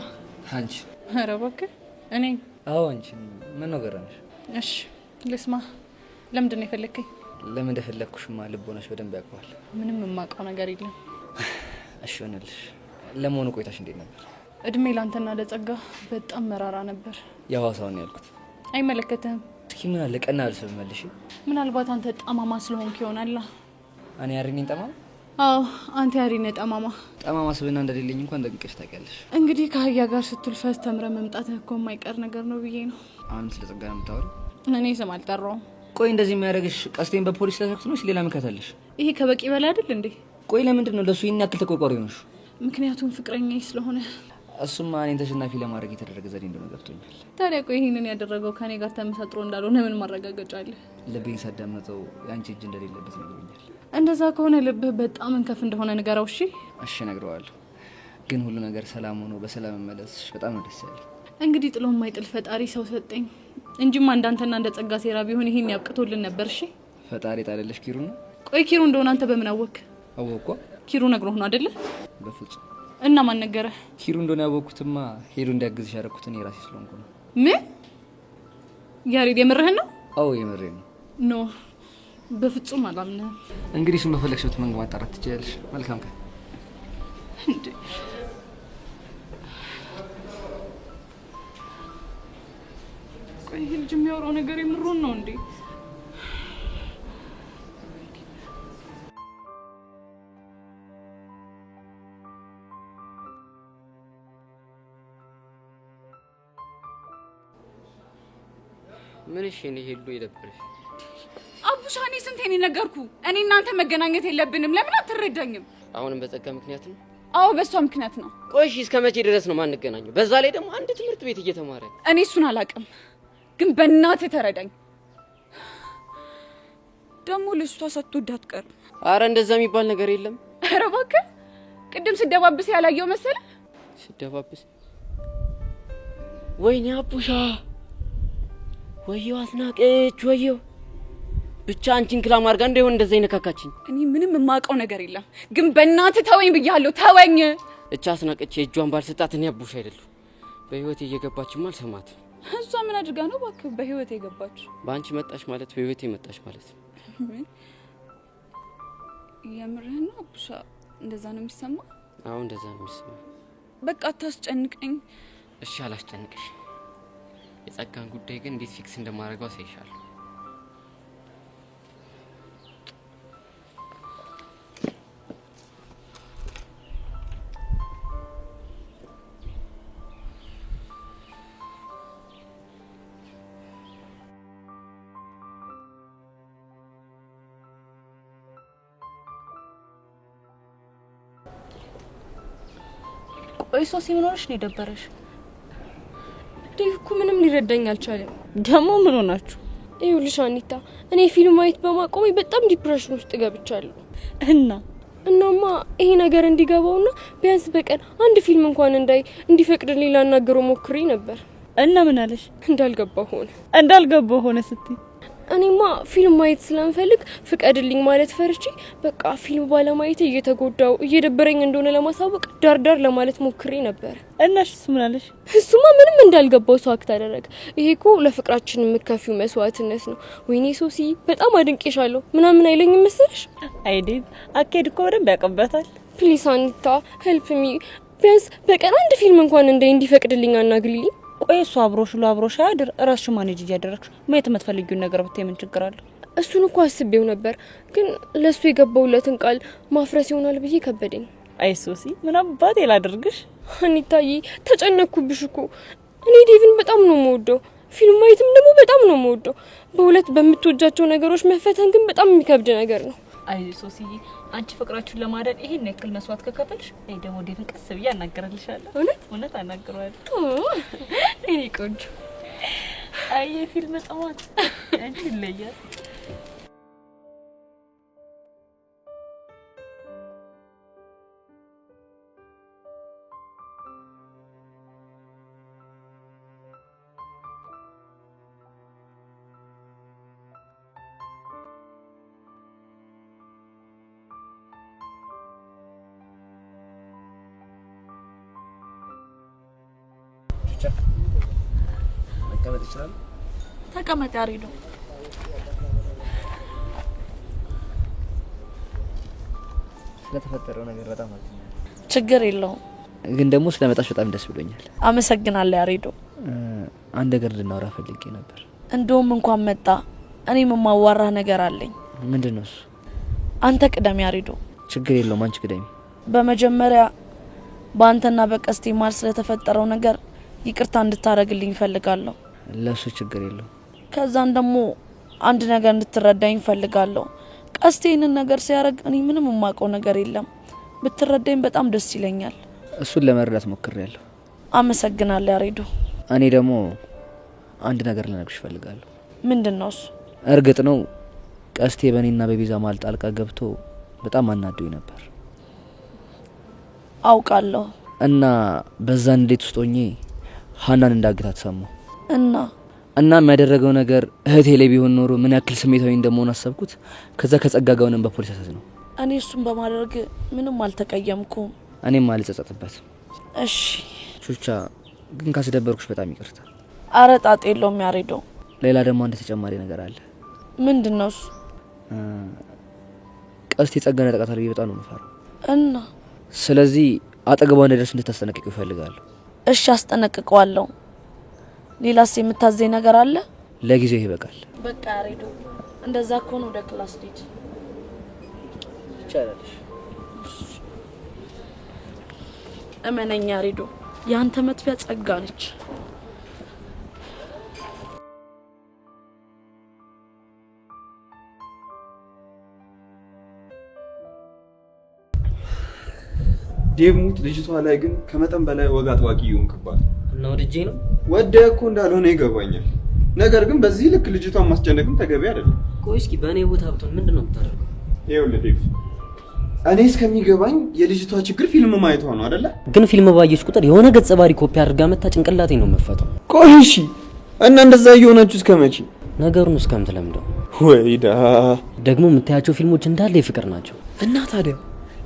አንቺ? ኧረ እባክህ እኔ? አዎ አንቺ። ምን ነው ገረመሽ? እሺ ልስማ። ለምንድን ነው የፈለግከኝ? ለምን እንደፈለኩሽማ ልቦናሽ በደንብ ያውቀዋል። ምንም የማውቀው ነገር የለም። እሺ ሆነልሽ። ለመሆኑ ቆይታሽ እንዴት ነበር? እድሜ ላንተና ለጸጋ በጣም መራራ ነበር። የሐዋሳውን ነው ያልኩት። አይመለከትህም። እስኪ ምን አለ ቀና ብለሽ መልሽ። ምናልባት አንተ ጠማማ ስለሆንክ ይሆናል። እኔ ያሪኔን ጠማማ? አዎ አንተ ያሪኔ ጠማማ። ጠማማ ስብና እንደሌለኝ እንኳን ጠንቅቀሽ ታውቂያለሽ። እንግዲህ ከአህያ ጋር ስትልፈስ ተምረህ መምጣትህ እኮ የማይቀር ነገር ነው ብዬ ነው። አሁንም ስለ ጸጋ ነው የምታወሪው? እኔ ስም አልጠራውም። ቆይ እንደዚህ የሚያደርግሽ ቀስቴን በፖሊስ ለተክቶ ነው ሌላ ምከታለሽ? ይሄ ከበቂ በላይ አይደል እንዴ? ቆይ ለምንድን ነው ለሱ ይሄን ያክል ተቆርቋሪ ሆነሽ? ምክንያቱም ፍቅረኛዬ ስለሆነ። እሱማ እኔን ተሸናፊ ለማድረግ የተደረገ ዘዴ እንደሆነ ገብቶኛል። ታዲያ ቆይ ይሄንን ያደረገው ከኔ ጋር ተመሳጥሮ እንዳልሆነ ምን ማረጋገጫ አለ? ልቤን ሳዳመጠው ያንቺ እጅ እንደሌለበት ነግሮኛል። እንደዛ ከሆነ ልብህ በጣም እንከፍ እንደሆነ ንገረው። እሺ እሺ እነግረዋለሁ። ግን ሁሉ ነገር ሰላም ሆኖ በሰላም መመለስሽ በጣም ነው ደስ ያለኝ። እንግዲህ ጥሎ የማይጥል ፈጣሪ ሰው ሰጠኝ እንጂማ እንዳንተና እንደ ጸጋ ሴራ ቢሆን ይሄን ያብቅቶልን ነበር። እሺ ፈጣሪ ጣለልሽ ኪሩ ነው? ቆይ ኪሩ እንደሆነ አንተ በምን አወቅ? አወቅኳ። ኪሩ ነግሮህ ነው አይደለ? በፍጹም። እና ማን ነገረ? ኪሩ እንደሆነ ያወቅኩትማ ሄዱ እንዲያግዝሽ ያደረኩት እኔ ራሴ ስለሆንኩ ነው። ምን? ያሬድ የምርህን ነው? አዎ የምሬን ነው። ኖ በፍጹም አላምነህም። እንግዲህ እሱን በፈለግሽው መንገድ ማጣራት ትችያለሽ። መልካም ቀን። እንዴ ቆይ ይሄ ልጅ የሚያወራው ነገር የምሩን ነው እንዴ? ምን እሺ እኔ ሄሉ ይደብርሽ? አቡሻኔ ስንቴን ነገርኩ። እኔ እናንተ መገናኘት የለብንም። ለምን አትረዳኝም? አሁንም በጸጋ ምክንያት ነው? አዎ በሷ ምክንያት ነው። ቆይሽ እስከ መቼ ድረስ ነው ማንገናኘው? በዛ ላይ ደግሞ አንድ ትምህርት ቤት እየተማረ። እኔ እሱን አላውቅም፣ ግን በእናትህ ተረዳኝ። ደግሞ ልጅቷ ሳትወድ አትቀርም። አረ እንደዛ የሚባል ነገር የለም። አረ እባክህ ቅድም ስደባብስ ያላየው መሰለ? ስደባብስ? ወይኔ አቡሻ፣ ወየው አስናቀች፣ ወየው ብቻ አንቺን ክላም አድርጋ እንደሆነ እንደዛ ይነካካችኝ። እኔ ምንም የማውቀው ነገር የለም፣ ግን በእናትህ ተወኝ ብያለሁ። ተወኝ። እቻ አስናቀች የእጇን ባልሰጣት እኔ አቡሻ አይደለሁ። በህይወቴ እየገባችም አልሰማት። እሷ ምን አድርጋ ነው እባክህ በህይወቴ የገባች? በአንቺ መጣሽ ማለት በህይወቴ መጣሽ ማለት ነው። የምርህን ነው አቡሻ? እንደዛ ነው የሚሰማ? አዎ እንደዛ ነው የሚሰማ። በቃ አታስጨንቀኝ። እሺ አላስጨንቅሽ። የጸጋን ጉዳይ ግን እንዴት ፊክስ እንደማደርገው አሳይሻለሁ። ቆይ ሶሲ ምን ሆነሽ ነው የደበረሽ? ዴቭ እኮ ምንም ሊረዳኝ አልቻለም። ደግሞ ምን ሆናችሁ? ይኸውልሽ አኒታ፣ እኔ ፊልም ማየት በማቆሜ በጣም ዲፕሬሽን ውስጥ ገብቻለሁ። እናማ ይሄ ነገር እንዲገባውና ቢያንስ በቀን አንድ ፊልም እንኳን እንዲፈቅድልኝ ላናገረው ሞክሬ ነበር። እና ምን አለሽ? እንዳልገባው ሆነ ስትይ እኔማ ፊልም ማየት ስለምፈልግ ፍቀድልኝ ማለት ፈርቼ በቃ ፊልም ባለማየት እየተጎዳው እየደበረኝ እንደሆነ ለማሳወቅ ዳርዳር ለማለት ሞክሬ ነበር። እናሽ እሱ ምን አለሽ? እሱማ ምንም እንዳልገባው ሰው አክት አደረገ። ይሄ እኮ ለፍቅራችን የምከፊው መስዋዕትነት ነው። ወይኔ ሶሲ በጣም አድንቄሻለሁ ምናምን አይለኝም መሰለሽ? አይዴም አኬድ እኮ በደንብ ያውቅበታል። ፕሊስ አኒታ ሄልፕ ሚ፣ ቢያንስ በቀን አንድ ፊልም እንኳን እንዲፈቅድልኝ አናግሪልኝ። ቆይ እሱ አብሮሽ ያድር ራስሽ ማኔጅ እያደረግሽ ማየት የምትፈልጊውን ነገር ብታይ ምን ችግር አለ? እሱን እኮ አስቤው ነበር፣ ግን ለሱ የገባውለትን ቃል ማፍረስ ይሆናል ብዬ ከበደኝ። አይ ሶሲ ምን አባቴ ላድርግሽ? አኒታዬ ተጨነኩብሽ እኮ። እኔ ዴቭን በጣም ነው የምወደው፣ ፊልም ማየትም ደግሞ በጣም ነው የምወደው። በሁለት በምትወጃቸው ነገሮች መፈተን ግን በጣም የሚከብድ ነገር ነው። አይ ሶሲ አንቺ ፍቅራችሁን ለማዳን ይሄን ያክል መስዋዕት ከከፈልሽ እኔ ደግሞ ዴቭን ቀስ ብዬ አናገራልሻለሁ። እውነት አናገራለሁ። እኔ ቆንጆ አይ ፊልም ጸዋት አንቺ ይለያል። መቀመጥ ይችላል? ተቀመጥ ያሬዶ። ስለተፈጠረው ነገር በጣም አዝኛለሁ። ችግር የለውም። ግን ደግሞ ስለመጣሽ በጣም ደስ ብሎኛል። አመሰግናለሁ ያሬዶ። አንድ ነገር ልናወራ ፈልጌ ነበር። እንደውም እንኳን መጣ። እኔም የማዋራህ ነገር አለኝ። ምንድነው እሱ? አንተ ቅደም ያሬዶ። ችግር የለውም አንቺ ቅደሚ። በመጀመሪያ በአንተና በቀስቴ ማል ስለተፈጠረው ነገር ይቅርታ እንድታረግልኝ ፈልጋለሁ። ለሱ ችግር የለውም። ከዛን ደግሞ አንድ ነገር እንድትረዳኝ ፈልጋለሁ። ቀስቴ ይህንን ነገር ሲያረግ እኔ ምንም የማውቀው ነገር የለም። ብትረዳኝ በጣም ደስ ይለኛል። እሱን ለመረዳት ሞክሬያለሁ። አመሰግናለሁ ያሬዶ። እኔ ደግሞ አንድ ነገር ልነግርሽ ፈልጋለሁ። ምንድነው እሱ? እርግጥ ነው ቀስቴ በእኔና በቤዛ ማል ጣልቃ ገብቶ በጣም አናዶኝ ነበር። አውቃለሁ። እና በዛ እንዴት ውስጥ ሆኜ ሀናን እንዳግታት ሰማሁ። እና የሚያደረገው ነገር እህቴ ላይ ቢሆን ኖሮ ምን ያክል ስሜታዊ እንደመሆን አሰብኩት። ከዛ ከጸጋ ጋርም በፖሊስ አሳዝነው። እኔ እሱን በማድረግ ምንም አልተቀየምኩም። እኔም አልጸጸትበት። እሺ ቹቻ፣ ግን ካስደበርኩሽ በጣም ይቅርታ። አረ ጣጣ የለውም ያሬዶ። ሌላ ደግሞ አንድ ተጨማሪ ነገር አለ። ምንድነው እሱ? ቀስቴ ጸጋን ያጠቃታል ብዬ በጣም ነው የምፈራው። ስለዚህ አጠገቧ እንደደርስ እንድታስጠነቅቂው እፈልጋለሁ። እሺ አስጠነቅቀዋለሁ። ሌላስ የምታዘኝ ነገር አለ? ለጊዜው ይበቃል። በቃ ያሬዶ፣ እንደዛ ከሆነ ወደ ክላስ ልሂድ። ይቻላል። እመነኝ ያሬዶ፣ ያንተ መጥፊያ ጸጋ ነች። ዴቭሙት ልጅቷ ላይ ግን ከመጠን በላይ ወግ አጥባቂ ይሆንክባት እና ወደጄ ነው ወደህ እኮ እንዳልሆነ ይገባኛል። ነገር ግን በዚህ ልክ ልጅቷን ማስጨነቅም ተገቢ አይደለም። ቆይ እስኪ በእኔ ቦታ ብትሆን ምንድነው የምታደርገው? ይኸውልህ ዴቭ፣ እኔ እስከሚገባኝ የልጅቷ ችግር ፊልም ማየቷ ነው አይደለ? ግን ፊልም ባየች ቁጥር የሆነ ገጸ ባህሪ ኮፒ አድርጋ መታ ጭንቅላቴ ነው መፈተው። ቆይ እሺ፣ እና እንደዛ እየሆናችሁ እስከመቼ? ነገሩን እስከምትለምደው። ወይዳ ደግሞ የምታያቸው ፊልሞች እንዳለ የፍቅር ናቸው። እና ታዲያ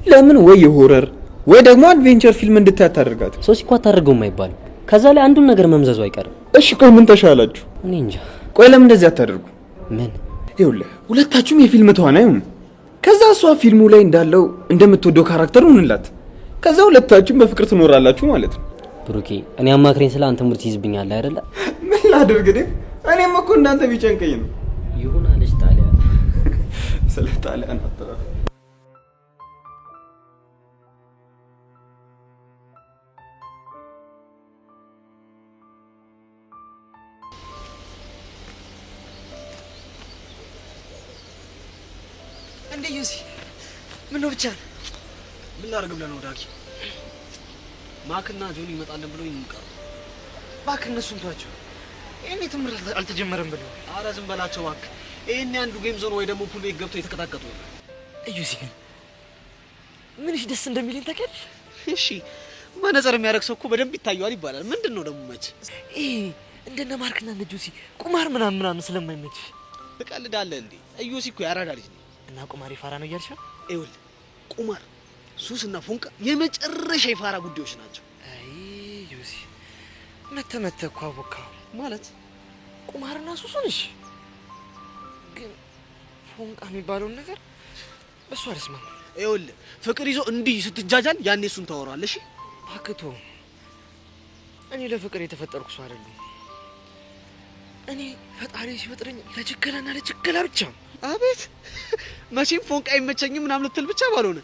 ለምን ወይ የሆረር ወይ ደግሞ አድቬንቸር ፊልም እንድታያት ታደርጋት? ሶሲ እኮ አታደርገውም አይባልም። ከዛ ላይ አንዱን ነገር መምዘዙ አይቀርም። እሺ ቆይ ምን ተሻላችሁ? እኔ እንጃ። ቆይ ለምን እንደዚህ አታደርጉ? ምን? ይኸውልህ ሁለታችሁም የፊልም ተዋናይ ሁኑ። ከዛ እሷ ፊልሙ ላይ እንዳለው እንደምትወደው ካራክተር ሁንላት። ከዛ ሁለታችሁም በፍቅር ትኖራላችሁ ማለት ነው። ብሩኬ፣ እኔ አማክሬን ስለ አንተ ሙርት ይዝብኛል አይደለ? ምን ላድርግ ግን እኔም እኮ እንዳንተ ቢጨንቀኝ ነው። ይሁን አለች ጣሊያን። ስለ ጣሊያን አጥራ እንዴ ዩሲ ምን ነው ብቻ ምን ላድርግ ብለህ ነው ዳጊ? ማክና ጆኒ ይመጣልን ብሎ ይንቀር። ባክ እነሱን ተዋቸው። እኔ ትምህርት አልተጀመረም ብለው። አረ ዝም በላቸው ባክ። ይሄን አንዱ ጌም ዞን ወይ ደግሞ ፑል ቤት ገብቶ የተቀጣቀጡ ነው። ዩሲ ምንሽ ደስ እንደሚልኝ ታውቂያለሽ? እሺ መነጽር የሚያደርግ ሰው እኮ በደንብ ይታየዋል ይባላል። ምንድነው ደግሞ መች እንደነ ማርክና እንደ ጆሲ ቁማር ምናምን ስለማይመች ትቀልዳለህ እንዴ? ዩሲ እኮ ያራዳ ልጅ ነው። እና ቁማር የፋራ ነው እያልሽ ነው? ይኸውልህ ቁማር፣ ሱስና ፎንቃ የመጨረሻ የፋራ ጉዳዮች ናቸው። አይ ዩሲ መተመተ እኮ አቦካው ማለት ቁማርና ሱሱን። እሺ ግን ፎንቃ የሚባለውን ነገር በሱ አልስማማም። ይኸውልህ ፍቅር ይዞ እንዲህ ስትጃጃል ያኔ እሱን ታወራለህ። እሺ አክቶ እኔ ለፍቅር የተፈጠርኩ ሰው አይደለሁም። እኔ ፈጣሪ ሲፈጥረኝ ለችግላና ለችግላ ብቻ። አቤት መቼም ፎንቃ አይመቸኝም ምናምን ልትል ብቻ ባልሆነ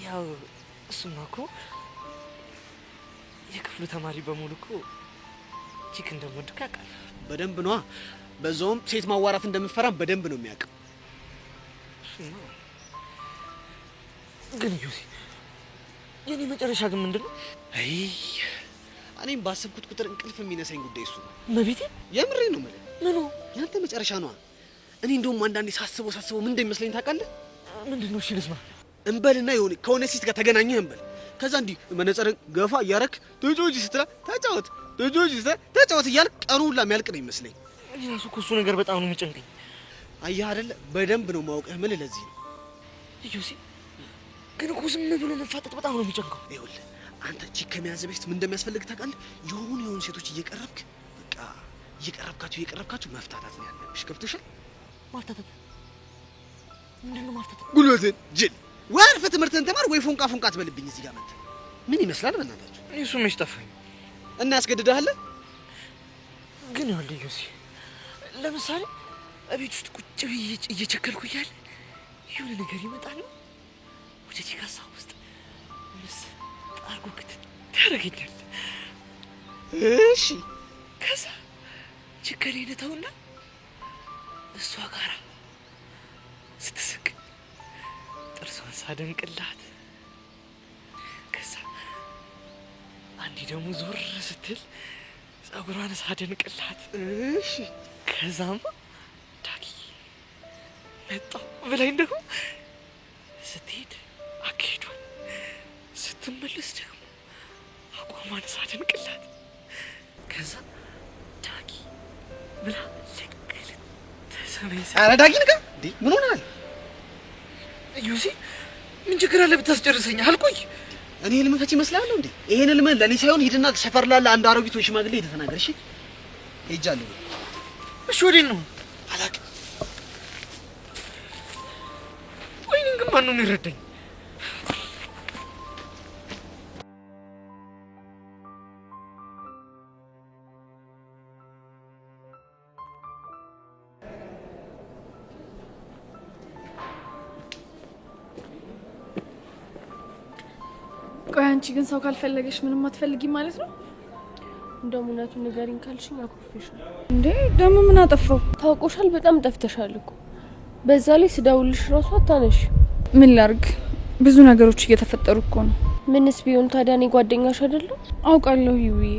ያው እሱማ እኮ የክፍሉ ተማሪ በሙሉ እኮ ቺክ እንደምወድቅ ያውቃል። በደንብ ነዋ። በዛውም ሴት ማዋራት እንደምፈራ በደንብ ነው የሚያውቅ። እሱማ ግን ዩሲ የኔ መጨረሻ ግን ምንድን ነው? አይ እኔም ባሰብኩት ቁጥር እንቅልፍ የሚነሳኝ ጉዳይ እሱ ነው። መቤቴ የምሬ ነው የምልህ። ምኑ ያንተ መጨረሻ ነዋ። እኔ እንደውም አንዳንዴ ሳስበው ምን እንደሚመስለኝ ታውቃለህ? ምንድነው? እሺ ልስማ። እንበልና ከሆነ ሴት ጋር ተገናኘህ እንበል። ከዛ እንዲህ መነጽርን ገፋ እያረክ ጆጆጂ ስትላ ተጫወት፣ ጆጆጂ ስትላ ተጫወት እያልክ ቀኑ ሁላ የሚያልቅ ነው ይመስለኝ። እኔ ራሱ እኮ እሱ ነገር በጣም ነው የሚጨንቀኝ። አየህ አይደለ? በደንብ ነው ማውቅህ የምልህ ለዚህ ነው። ዩሲ ግን እኮ ዝም ብሎ መፋጠጥ በጣም ነው የሚጨንቀው። ይኸውልህ አንተ ቺክ ከመያዝ በፊት ምን እንደሚያስፈልግ ታውቃለህ? የሆኑ ሴቶች እየቀረብክ በቃ እየቀረብካችሁ መፍታታት ነው ያለብሽ። ገብቶሻል? ማፍታታት ምንድን ነው? ማፍታታት ጉልበትን ጅል ወይ አልፈህ ትምህርትህን ተማር ወይ ፎንቃ ፎንቃ አትበልብኝ እዚህ ጋር መጥተህ። ምን ይመስላል በእናታችሁ? እሱ መች ጠፋኝ እና ያስገድድሃል? ግን ይኸውልህ ዮሴ፣ ለምሳሌ እቤት ውስጥ ቁጭ ብዬ እየቸከልኩ እያለ የሆነ ነገር ይመጣል ወደ ቺካሳ ውስጥ ምስ አርጎ ክትት ያደርገኛል። እሺ ከዛ ችግሬን ተውና እሷ ጋራ ስትስቅ ጥርሷን ሳደንቅላት፣ ከዛ አንዴ ደግሞ ዞር ስትል ጸጉሯን ሳደንቅላት፣ እሺ ከዛማ ዳጊ መጣሁ ብላኝ ደግሞ ስትሄድ አካሄዷን ስትመለስ ደግሞ አቋሟን ሳደንቅላት፣ ከዛ ዳጊ ብላ ኧረ ዳጊ ንቃ እንዴ! ምን ሆነሃል? ዮሴ ምን ችግር አለ ብታስጨርሰኝ? አልቆይ እኔ ህልም ፈቺ እመስላለሁ እንዴ? ይሄን ህልም ለኔ ሳይሆን ሂድና ሰፈር ላለ አንድ አሮጊት ወይ ሽማግሌ ሄደህ ተናገር። እሺ ሄጃለሁ። እሺ ወዴት ነው? አላውቅም። ወይኔ ግን ማን ነው የሚረዳኝ? ቆይ አንቺ ግን ሰው ካልፈለገሽ ምንም አትፈልጊ ማለት ነው? እንደውም እውነቱን ንገሪኝ ካልሽኝ አኩርፌሽ ነው እንዴ? ደግሞ ምን አጠፋው? ታውቆሻል፣ በጣም ጠፍተሻል እኮ። በዛ ላይ ስደውልሽ ራሱ አታነሽ። ምን ላርግ? ብዙ ነገሮች እየተፈጠሩ እኮ ነው። ምንስ ቢሆን ታዲያ እኔ ጓደኛሽ አይደለም? አውቃለሁ ይውዬ።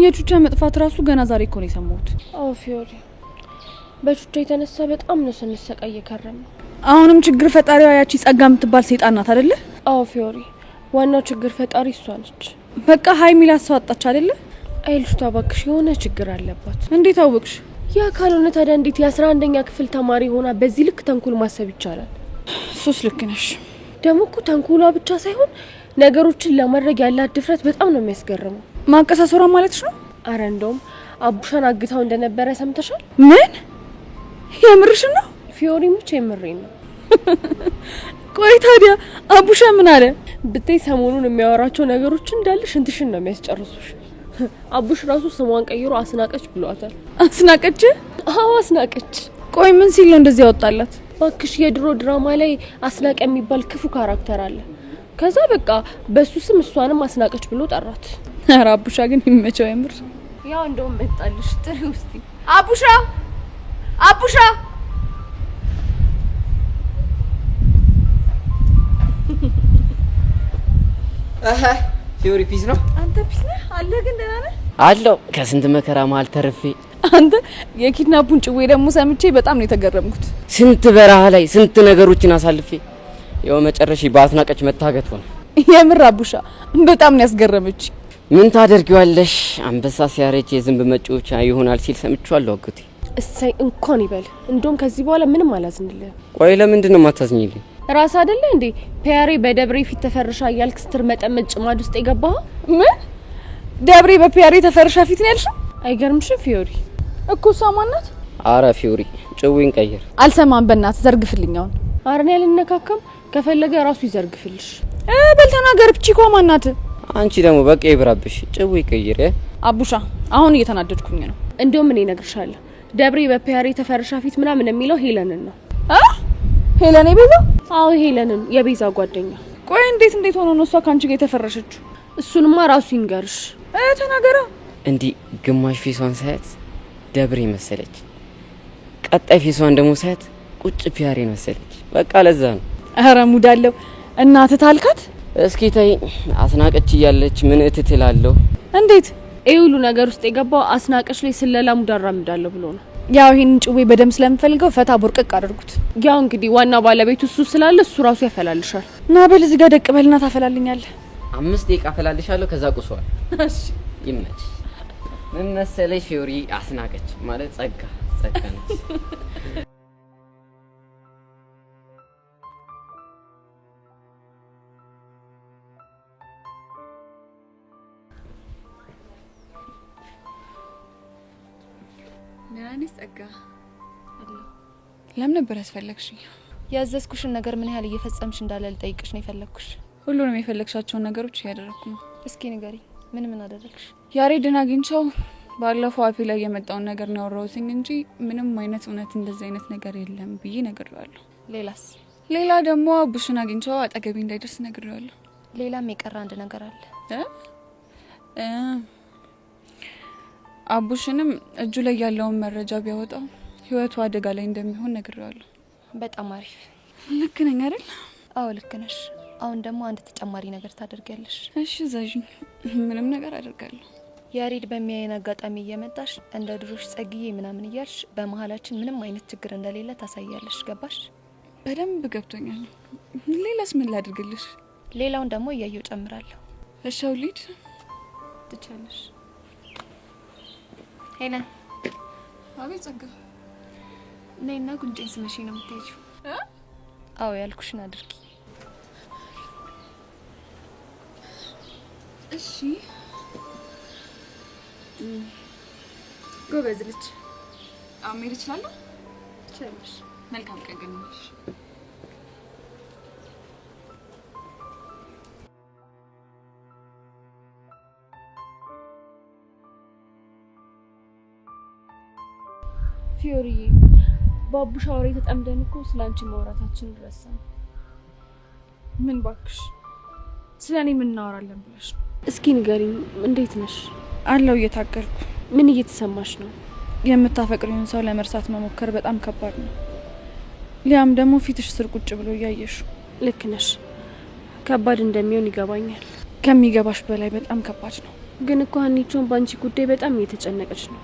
የቹቻ መጥፋት ራሱ ገና ዛሬ እኮ ነው የሰማሁት። አዎ ፊዮሪ፣ በቹቻ የተነሳ በጣም ነው ስንሰቃይ የከረመ። አሁንም ችግር ፈጣሪዋ ያቺ ጸጋ የምትባል ሰይጣን ናት አይደለ? አዎ ፊዮሪ፣ ዋናው ችግር ፈጣሪ እሷ ነች። በቃ ሀይሚላ አስዋጣች አይደለ? አይልሽቷ እባክሽ የሆነ ችግር አለባት። እንዴት አወቅሽ? ያ ካልሆነ ታዲያ እንዴት የ11ኛ ክፍል ተማሪ ሆና በዚህ ልክ ተንኮል ማሰብ ይቻላል? ሶስት ልክ ነሽ። ደግሞ እኮ ተንኮሏ ብቻ ሳይሆን ነገሮችን ለማድረግ ያላት ድፍረት በጣም ነው የሚያስገርመው። ማንቀሳሰሯ ማለትሽ ነው? አረ እንደውም አቡሻን አግታው እንደነበረ ሰምተሻል? ምን? የምርሽን ነው? ፊዮሪ ሙች የምሬን ነው። ቆይ ታዲያ አቡሻ ምን አለ? ብታይ ሰሞኑን የሚያወራቸው ነገሮች እንዳለ ሽንትሽን ነው የሚያስጨርሱሽ። አቡሽ ራሱ ስሟን ቀይሮ አስናቀች ብሏታል። አስናቀች? አዎ አስናቀች። ቆይ ምን ሲል ነው እንደዚህ ያወጣላት? ባክሽ የድሮ ድራማ ላይ አስናቀ የሚባል ክፉ ካራክተር አለ። ከዛ በቃ በሱ ስም እሷንም አስናቀች ብሎ ጠራት። ኧረ አቡሻ ግን ይመቸው የምር። ያው እንደውም መጣልሽ ጥሪ ውስጥ አቡሻ አቡሻ ፊዮሪ ፒስ ነው። አንተ ፒስ ነህ አለ? ግን ደህና ነህ? አለው ከስንት መከራ መሀል ተርፌ። አንተ የኪድናፑን ጭዌ ደግሞ ሰምቼ በጣም ነው የተገረምኩት። ስንት በረሃ ላይ ስንት ነገሮችን አሳልፌ ያው መጨረሻ በአስናቀች መታገት ሆነ። የምር አቡሻ በጣም ነው ያስገረመች። ምን ታደርጊዋለሽ? አንበሳ ሲያረጅ የዝንብ መጫወቻ ይሆናል ሲል ሰምቻለሁ አጎቴ። እሰይ እንኳን ይበል። እንደውም ከዚህ በኋላ ምንም አላዝንልህም። ቆይ ለምንድን ነው የማታዝኝልኝ? ራስ አይደለ እንዴ ፒያሬ በደብሬ ፊት ተፈርሻ እያልክ ስትር መጠመጥ ጭማድ ውስጥ የገባህ? ምን ደብሬ በፒያሬ ተፈርሻ ፊት ነው ያልሽው? አይገርምሽም ፊዮሪ? እኮ እሷ ማናት? አረ ፊዮሪ ጭዌን ቀይር። አልሰማም በእናትህ ዘርግፍልኝ። አሁን አረን ያልነካከም ከፈለገ ራሱ ይዘርግፍልሽ። በል ተናገር። ፒቺኮ ማናት? አንቺ ደግሞ በቃ ይብራብሽ። ጭዌ ቀይር። አቡሻ አሁን እየተናደድኩኝ ነው። እንደውም እኔ እነግርሻለሁ ደብሬ በፒያሬ ተፈርሻ ፊት ምናምን የሚለው ሄለንን ነው። ሄለን የቤዛ? አዎ ሄለንን የቤዛ ጓደኛ። ቆይ እንዴት ሆኖ ነው እሷ ካንቺ ጋር የተፈረሸችው? እሱንማ ራሱ ይንገርሽ። ተናገራ። እንዲህ ግማሽ ፌሷን ሳያት ደብሬ መሰለች፣ ቀጣይ ፌሷን ደግሞ ሳያት ቁጭ ፒያሬ መሰለች። በቃ ለዛ ነው። ኧረ ሙዳለው እናትህ ታልካት። እስኪ ተይ አስናቀች እያለች ምን እትትላለሁ። እንዴት ይሄ ሁሉ ነገር ውስጥ የገባው አስናቀች ላይ ስለላ ሙዳራ ምዳለው ብሎ ነው። ያው ይሄንን ጭዌ በደም ስለምፈልገው ፈታ ቦርቀቅ አድርጉት። ያው እንግዲህ ዋና ባለቤቱ እሱ ስላለ እሱ ራሱ ያፈላልሻል። ና በል እዚህ ጋር ደቅ በልና ታፈላልኛለህ። 5 ደቂቃ አፈላልሻለሁ። ከዛ ቁሷል። እሺ ይመች። ምን መሰለሽ ፊዮሪ አስናቀች ማለት ጸጋ ነች። ናኒስ ጸጋ ለምን ነበር ያስፈለግሽኝ? ያዘዝኩሽን ነገር ምን ያህል እየፈጸምሽ እንዳለ ልጠይቅሽ ነው የፈለግኩሽ። ሁሉንም የፈለግሻቸውን ነገሮች እያደረኩ ነው። እስኪ ንገሪ፣ ምን አደረግሽ? ያሬድን አግኝቼው ባለፈው አፌ ላይ የመጣውን ነገር ነው ያወራሁትኝ እንጂ ምንም አይነት እውነት እንደዚህ አይነት ነገር የለም ብዬ ነግሬዋለሁ። ሌላስ? ሌላ ደግሞ አቡሽን አግኝቼው አጠገቤ እንዳይደርስ ነግሬዋለሁ። ሌላም የቀረ አንድ ነገር አለ። አቡሽንም እጁ ላይ ያለውን መረጃ ቢያወጣው ህይወቱ አደጋ ላይ እንደሚሆን ነግሬዋለሁ። በጣም አሪፍ። ልክ ነኝ አይደል? አዎ ልክ ነሽ። አሁን ደግሞ አንድ ተጨማሪ ነገር ታደርጊያለሽ። እሺ ዛዥኝ። ምንም ነገር አደርጋለሁ። ያሬድ በሚያየን አጋጣሚ እየመጣሽ እንደ ድሮሽ ጸግዬ ምናምን እያልሽ በመሀላችን ምንም አይነት ችግር እንደሌለ ታሳያለሽ። ገባሽ? በደንብ ገብቶኛል። ሌላስ ምን ላድርግልሽ? ሌላውን ደግሞ እያየው ጨምራለሁ። እሺ አውሊድ ትቻለሽ። ሄለን። አቤት ጸጋ። ነይና ጉንጬን ስመሽ ነው የምትሄጂው? አዎ ያልኩሽን አድርጊ። እሺ ጎበዝ ልጅ። አሁን መሄድ እችላለሁ? ትችላለሽ። መልካም ቀን ገናሽ። ፊዮሪዬ ባቡሽ አውሬ ተጠምደን እኮ ስላንቺ ማውራታችን ረሳን። ምን ባክሽ ስለኔ ምን እናወራለን ብለሽ ነው? እስኪ ንገሪኝ፣ እንዴት ነሽ? አለው እየታገልኩ። ምን እየተሰማሽ ነው? የምታፈቅሪውን ሰው ለመርሳት መሞከር በጣም ከባድ ነው። ሊያም ደግሞ ፊትሽ ስር ቁጭ ብሎ እያየሽ። ልክ ነሽ፣ ከባድ እንደሚሆን ይገባኛል። ከሚገባሽ በላይ በጣም ከባድ ነው። ግን እኮ ሀኒቾን ባንቺ ጉዳይ በጣም እየተጨነቀች ነው።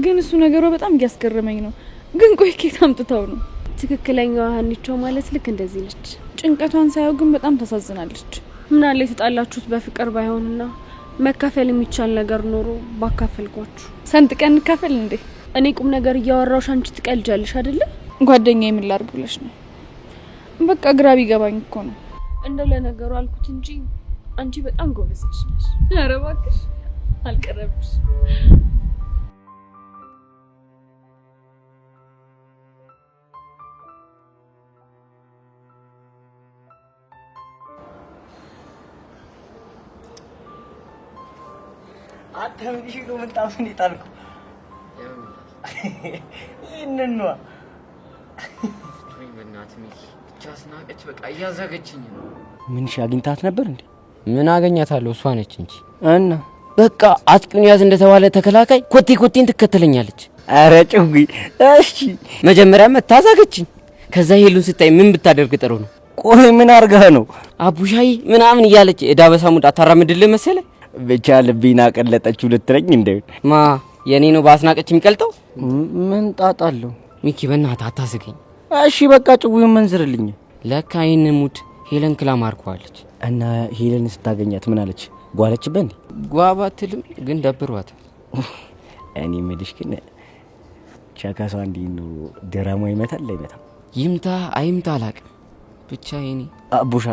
ግን እሱ ነገሯ በጣም እያስገረመኝ ነው። ግን ቆይ ከየት አምጥታው ነው? ትክክለኛዋ ሀኒቾ ማለት ልክ እንደዚህ ነች። ጭንቀቷን ሳየው ግን በጣም ታሳዝናለች። ምን አለ የተጣላችሁት በፍቅር ባይሆንና መካፈል የሚቻል ነገር ኖሮ ባካፈልኳችሁ። ሰንጥቀን እንካፈል እንዴ? እኔ ቁም ነገር እያወራሁሽ አንቺ ትቀልጃለሽ አይደለ? ጓደኛዬ ምን ላድርግ ብለሽ ነው? በቃ ግራ ቢገባኝ እኮ ነው። እንደው ለነገሩ አልኩት እንጂ አንቺ በጣም ጎበዝ ነሽ። ኧረ እባክሽ አልቀረብሽ። አተም ዲሽሎ ምንጣፍ እንዴት አልኩ? ይሄንን ነው ወይ በእናትህ ሚኪ ብቻ አስናቀች። በቃ እያዛገችኝ ነው። ምን አግኝታት ነበር እንዴ? ምን አገኛታለሁ? እሷ ነች እንጂ። እና በቃ አጥቂውን ያዝ እንደተባለ ተከላካይ ኮቴን ትከተለኛለች። አረ ጭጉ። እሺ መጀመሪያ መታዛገችኝ። ከዛ ሄሉን ስታይ ምን ብታደርግ ጥሩ ነው? ቆይ ምን አርጋህ ነው? አቡሻይ ምናምን እያለች እዳ በሳሙድ አታራምድልህ መሰለ። ብቻ ልቤና ቀለጠችው ልትረኝ እንዴ? ማ የኔ ነው ባስናቀች የሚቀልጠው? ምን ጣጣለሁ? ሚኪ በእናትህ አታስገኝ። እሺ በቃ ጭጉን መንዝርልኝ። ለካ ይሄን ሙድ ሄለን ክላም አርኳለች። እና ሄለን ስታገኛት ምን አለች? ጓለችበት እንዴ? ጓባትልም ግን ደብሯታል። እኔ ምልሽ ግን ቻካሷ እንዴ ነው ድራማ ይመታል አይመታም? ይምታ አይምታ አላቅም። ብቻ የኔ አቡሻ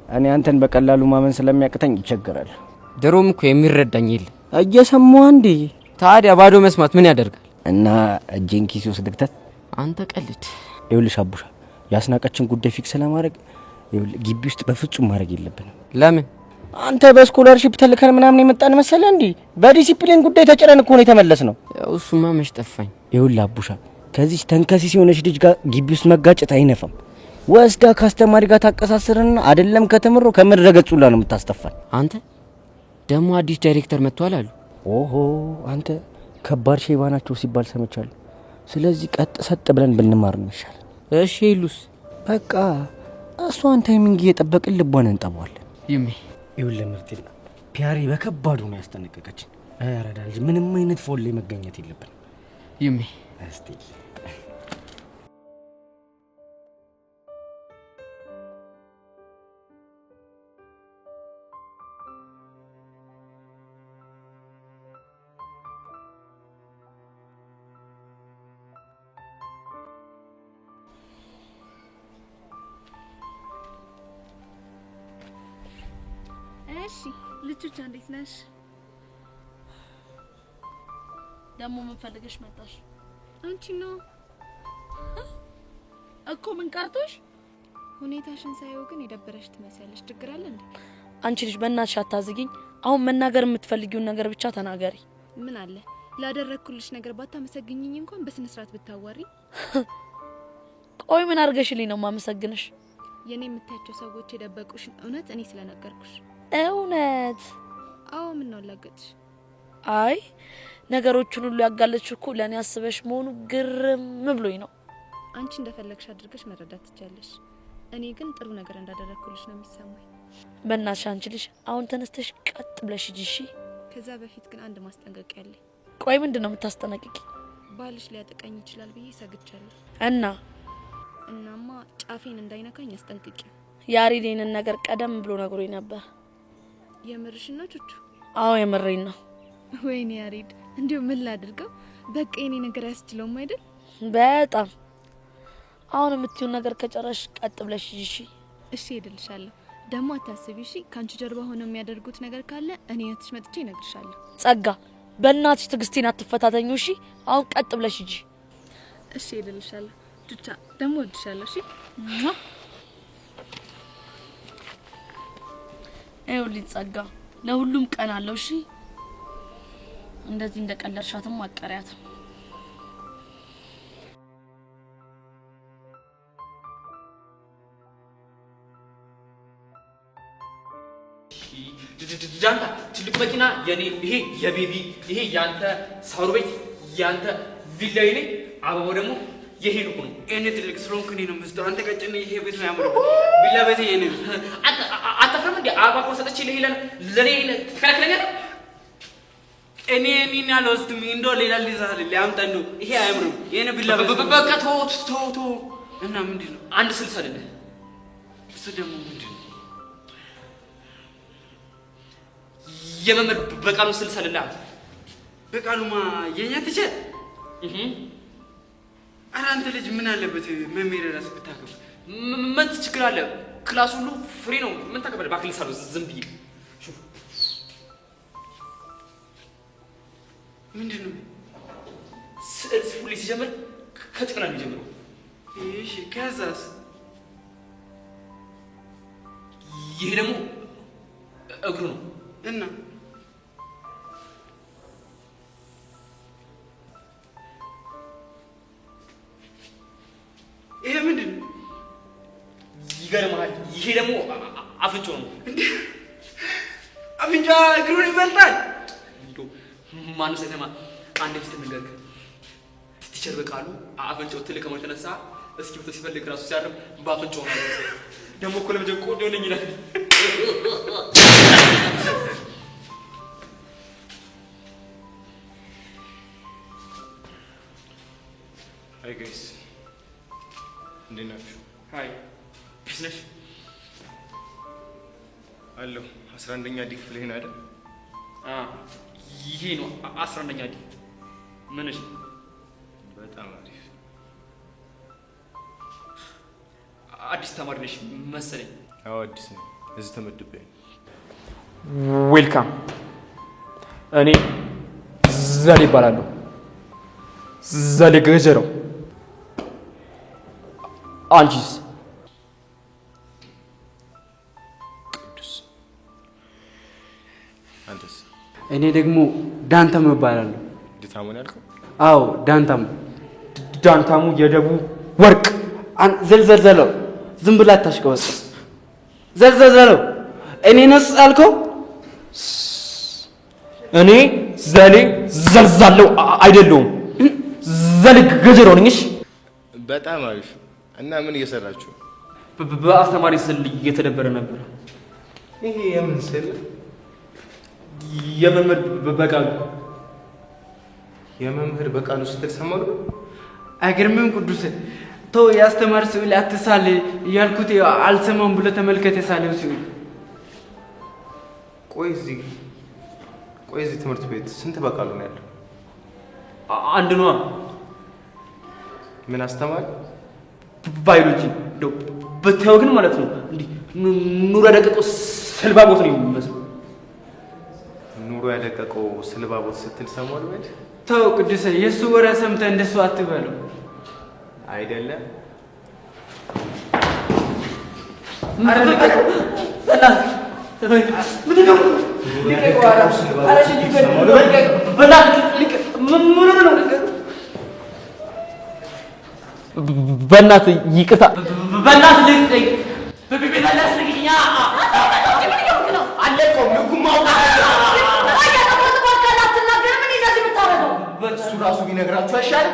እኔ አንተን በቀላሉ ማመን ስለሚያቅተኝ ይቸገራል። ድሮም እኮ የሚረዳኝ የለም። እየሰማሁ እንዴ? ታዲያ ባዶ መስማት ምን ያደርጋል? እና እጄን ኪስ ውስጥ ልክተት? አንተ ቀልድ። ይኸውልሽ አቡሻ ያስናቀችን ጉዳይ ፊክስ ለማድረግ ግቢ ውስጥ በፍጹም ማድረግ የለብንም። ለምን? አንተ በስኮላርሺፕ ተልከን ምናምን የመጣን መሰለ እንዴ? በዲሲፕሊን ጉዳይ ተጨረን እኮ ነው የተመለስ ነው። ያው እሱማ መች ጠፋኝ። ይኸውልህ አቡሻ ከዚህ ተንከሲስ የሆነች ልጅ ጋር ግቢ ውስጥ መጋጨት አይነፋም። ወስዳ ካስተማሪ ጋር ታቀሳስርና አይደለም ከተምሮ ከመድረገጹላ ነው የምታስተፋል። አንተ ደግሞ አዲስ ዳይሬክተር መጥቷል አሉ። ኦሆ አንተ ከባድ ሼባ ናቸው ሲባል ሰምቻለሁ። ስለዚህ ቀጥ ሰጥ ብለን ብንማር ነው ይሻላል። እሺ ይሉስ በቃ እሷን ታይሚንግ እየጠበቅን ልቧን እንጠባዋለን። ይሜ ይኸውልህ ምርቴና ፒያሪ በከባዱ ነው ያስጠነቀቀችን። አረዳ ልጅ ምንም አይነት ፎል ላይ መገኘት የለብንም። ይሜ እስቲ እሺ ልጅቷ እንዴት ነሽ? ደግሞ ምን ፈልገሽ መጣሽ? አንቺ ነው? እኮ ምን ቀርቶሽ? ሁኔታሽን ሳይው ግን የደበረሽ ትመስያለሽ። ችግር አለ እንዴ? አንቺ ልጅ በእናትሽ አታዝጊኝ። አሁን መናገር የምትፈልጊውን ነገር ብቻ ተናገሪ። ምን አለ ላደረኩልሽ ነገር ባታመሰግኝኝ እንኳን በስነ ስርዓት ብታዋሪ። ቆይ ምን አርገሽልኝ ነው ማመሰግንሽ? የኔ የምታያቸው ሰዎች የደበቁሽን እውነት እኔ ስለነገርኩሽ። እውነት? አዎ። ምን ነው ላገጥሽ? አይ ነገሮቹን ሁሉ ያጋለጥሽ እኮ ለኔ አስበሽ መሆኑ ግርም ብሎኝ ነው። አንቺ እንደፈለግሽ አድርገሽ መረዳት ትችያለሽ። እኔ ግን ጥሩ ነገር እንዳደረኩልሽ ነው የሚሰማኝ። በእናትሽ አንቺ ልጅ አሁን ተነስተሽ ቀጥ ብለሽ ሂጂ እሺ? ከዛ በፊት ግን አንድ ማስጠንቀቂያ አለኝ። ቆይ ምንድነው የምታስጠነቅቂ? ባልሽ ሊያጠቃኝ ይችላል ብዬ ሰግቻለሁ። እናማ ጫፌን እንዳይነካኝ አስጠንቅቂ። ያሬድን ነገር ቀደም ብሎ ነግሮኝ ነበር። የምርሽን ነው ቹቹ? አዎ የምሬን ነው። ወይኔ ያሬድ እንዴ ምን ላድርገው? በቃ የኔ ነገር አያስችለውም አይደል? በጣም አሁን የምትዩን ነገር ከጨረሽ ቀጥ ብለሽ ሂጂ እሺ? እሺ ሄድልሻለሁ። ደግሞ አታስቢ እሺ? ካንቺ ጀርባ ሆነው የሚያደርጉት ነገር ካለ እኔ እህትሽ መጥቼ እነግርሻለሁ። ጸጋ በእናትሽ ትግስቴን አትፈታተኙ እሺ? አሁን ቀጥ ብለሽ ሂጂ። እሺ ሄድልሻለሁ። ቹቻ ደግሞ እወድሻለሁ እሺ? ይኸውልኝ ጸጋ ለሁሉም ቀን አለው እሺ? እንደዚህ እንደቀለድሻትም አቀሪያት። ጃንታ ትልቅ መኪና የኔ፣ ይሄ የቤቢ፣ ይሄ ያንተ ሳውር ቤት፣ ያንተ ቪላ የኔ፣ አበባው ደግሞ የሄዱ ነው። እኔ ትልቅ ስለሆንኩ እኔ ነው የምወስደው። አንተ ቀጭን ይሄ ቤት ነው ያምረው። ቪላ ቤት የኔ ነው። አታፍርም እንዴ? አበባ እኮ ሰጠች ለሄለን ለኔ ትከለክለኛለህ? እኔ አልወስድም። እንደው ሌላ ሊዛል ሊያምጣ ነው። ይሄ አያምርም። የኔ ቪላ ቤት በቃ ተው። እና ምንድን ነው? አንድ ስልስ አይደለ? እሱ ደግሞ ምንድን ነው? የመምህር በቃሉ ስልስ አይደለ? በቃሉማ የኛ ትችል ኧረ አንተ ልጅ ምን አለበት መምህር ራስ ብታከብር? ምን ችግር አለ? ክላስ ሁሉ ፍሪ ነው። ምን ታከብር? ባክልስ አለው ዝም ብዬ ምንድን ነው? ስዕል ሁሌ ሲጀምር ከጭቅና ነው የሚጀምረው። እሺ ከዛስ? ይሄ ደግሞ እግሩ ነው እና ይሄ ምንድን ነው? ይገርምሃል። ይሄ ደግሞ አፍንጫው ነው። አፍንጫ እግሩን ይበልጣል። ማነው ሳይሰማ አንድ ሚስት ነገር ቲቸር በቃሉ አፍንጫው ትልቅ ከመሆኑ የተነሳ እስኪ ሲፈልግ ራሱ ሲያርም በአፍንጫው ነው። ደግሞ እኮ ለምጀ ቆንጆ ነኝ ይላል። ሃይ ጋይስ እንዴት ናችሁ? ሃይ ፒስ ነሽ? አለሁ። 11ኛ ዲ ክፍል ይሄን አይደል? ይሄ ነው 11ኛ ዲ። ምንሽ? በጣም አሪፍ። አዲስ ተማሪ ነሽ መሰለኝ? አዎ አዲስ ነኝ። እዚህ ተመድቤ። ዌልካም። እኔ ዘሌ እባላለሁ። ዘሌ ገጀረው። አንቺስ? ቅዱስ። አንተስ? እኔ ደግሞ ዳንታሙ እባላለሁ። ዳንታሙ ነው ያልከው? አዎ ዳንታሙ። ዳንታሙ የደቡብ ወርቅ። ዘልዘለው ዝም ብላ አታሽቀወጥ። ዘልዘለው እኔ ነስ አልከው? እኔ ዘሌ ዘልዛለው አይደለሁም። ዘሌ ገጀረው ነኝ። በጣም አሪፍ። እና ምን እየሰራችሁ? በአስተማሪ ስል እየተደበረ ነበር። ይሄ የምን ስል? የመምህር በቃሉ። የመምህር በቃሉ ስትል ሰማሁ። አይገርምም? ቅዱስ ተው፣ ያስተማር ስዕል አትሳል እያልኩት አልሰማም ብሎ ተመልከተ ሳለው ሲል። ቆይ እዚህ ትምህርት ቤት ስንት በቃሉ ነው ያለው? አንድ ነዋ። ምን አስተማሪ? ባዮሎጂ። እንደው ብታየው ግን ማለት ነው እንዲህ ኑሮ ያደቀቀው ስልባቦት ነው የሚመስለው። ኑሮ ያደቀቀው ስልባቦት ስትል ሰማሁ ወይ? ተው ቅዱስ፣ የእሱ ወሬ ሰምተህ እንደሱ አትበለው። አይደለም በእናትህ ይቅርታ። በእናትህ ልቀኝ። በቤላስ ልግኛ አለቀው ልኩማው እሱ ራሱ ቢነግራችሁ አይሻልም?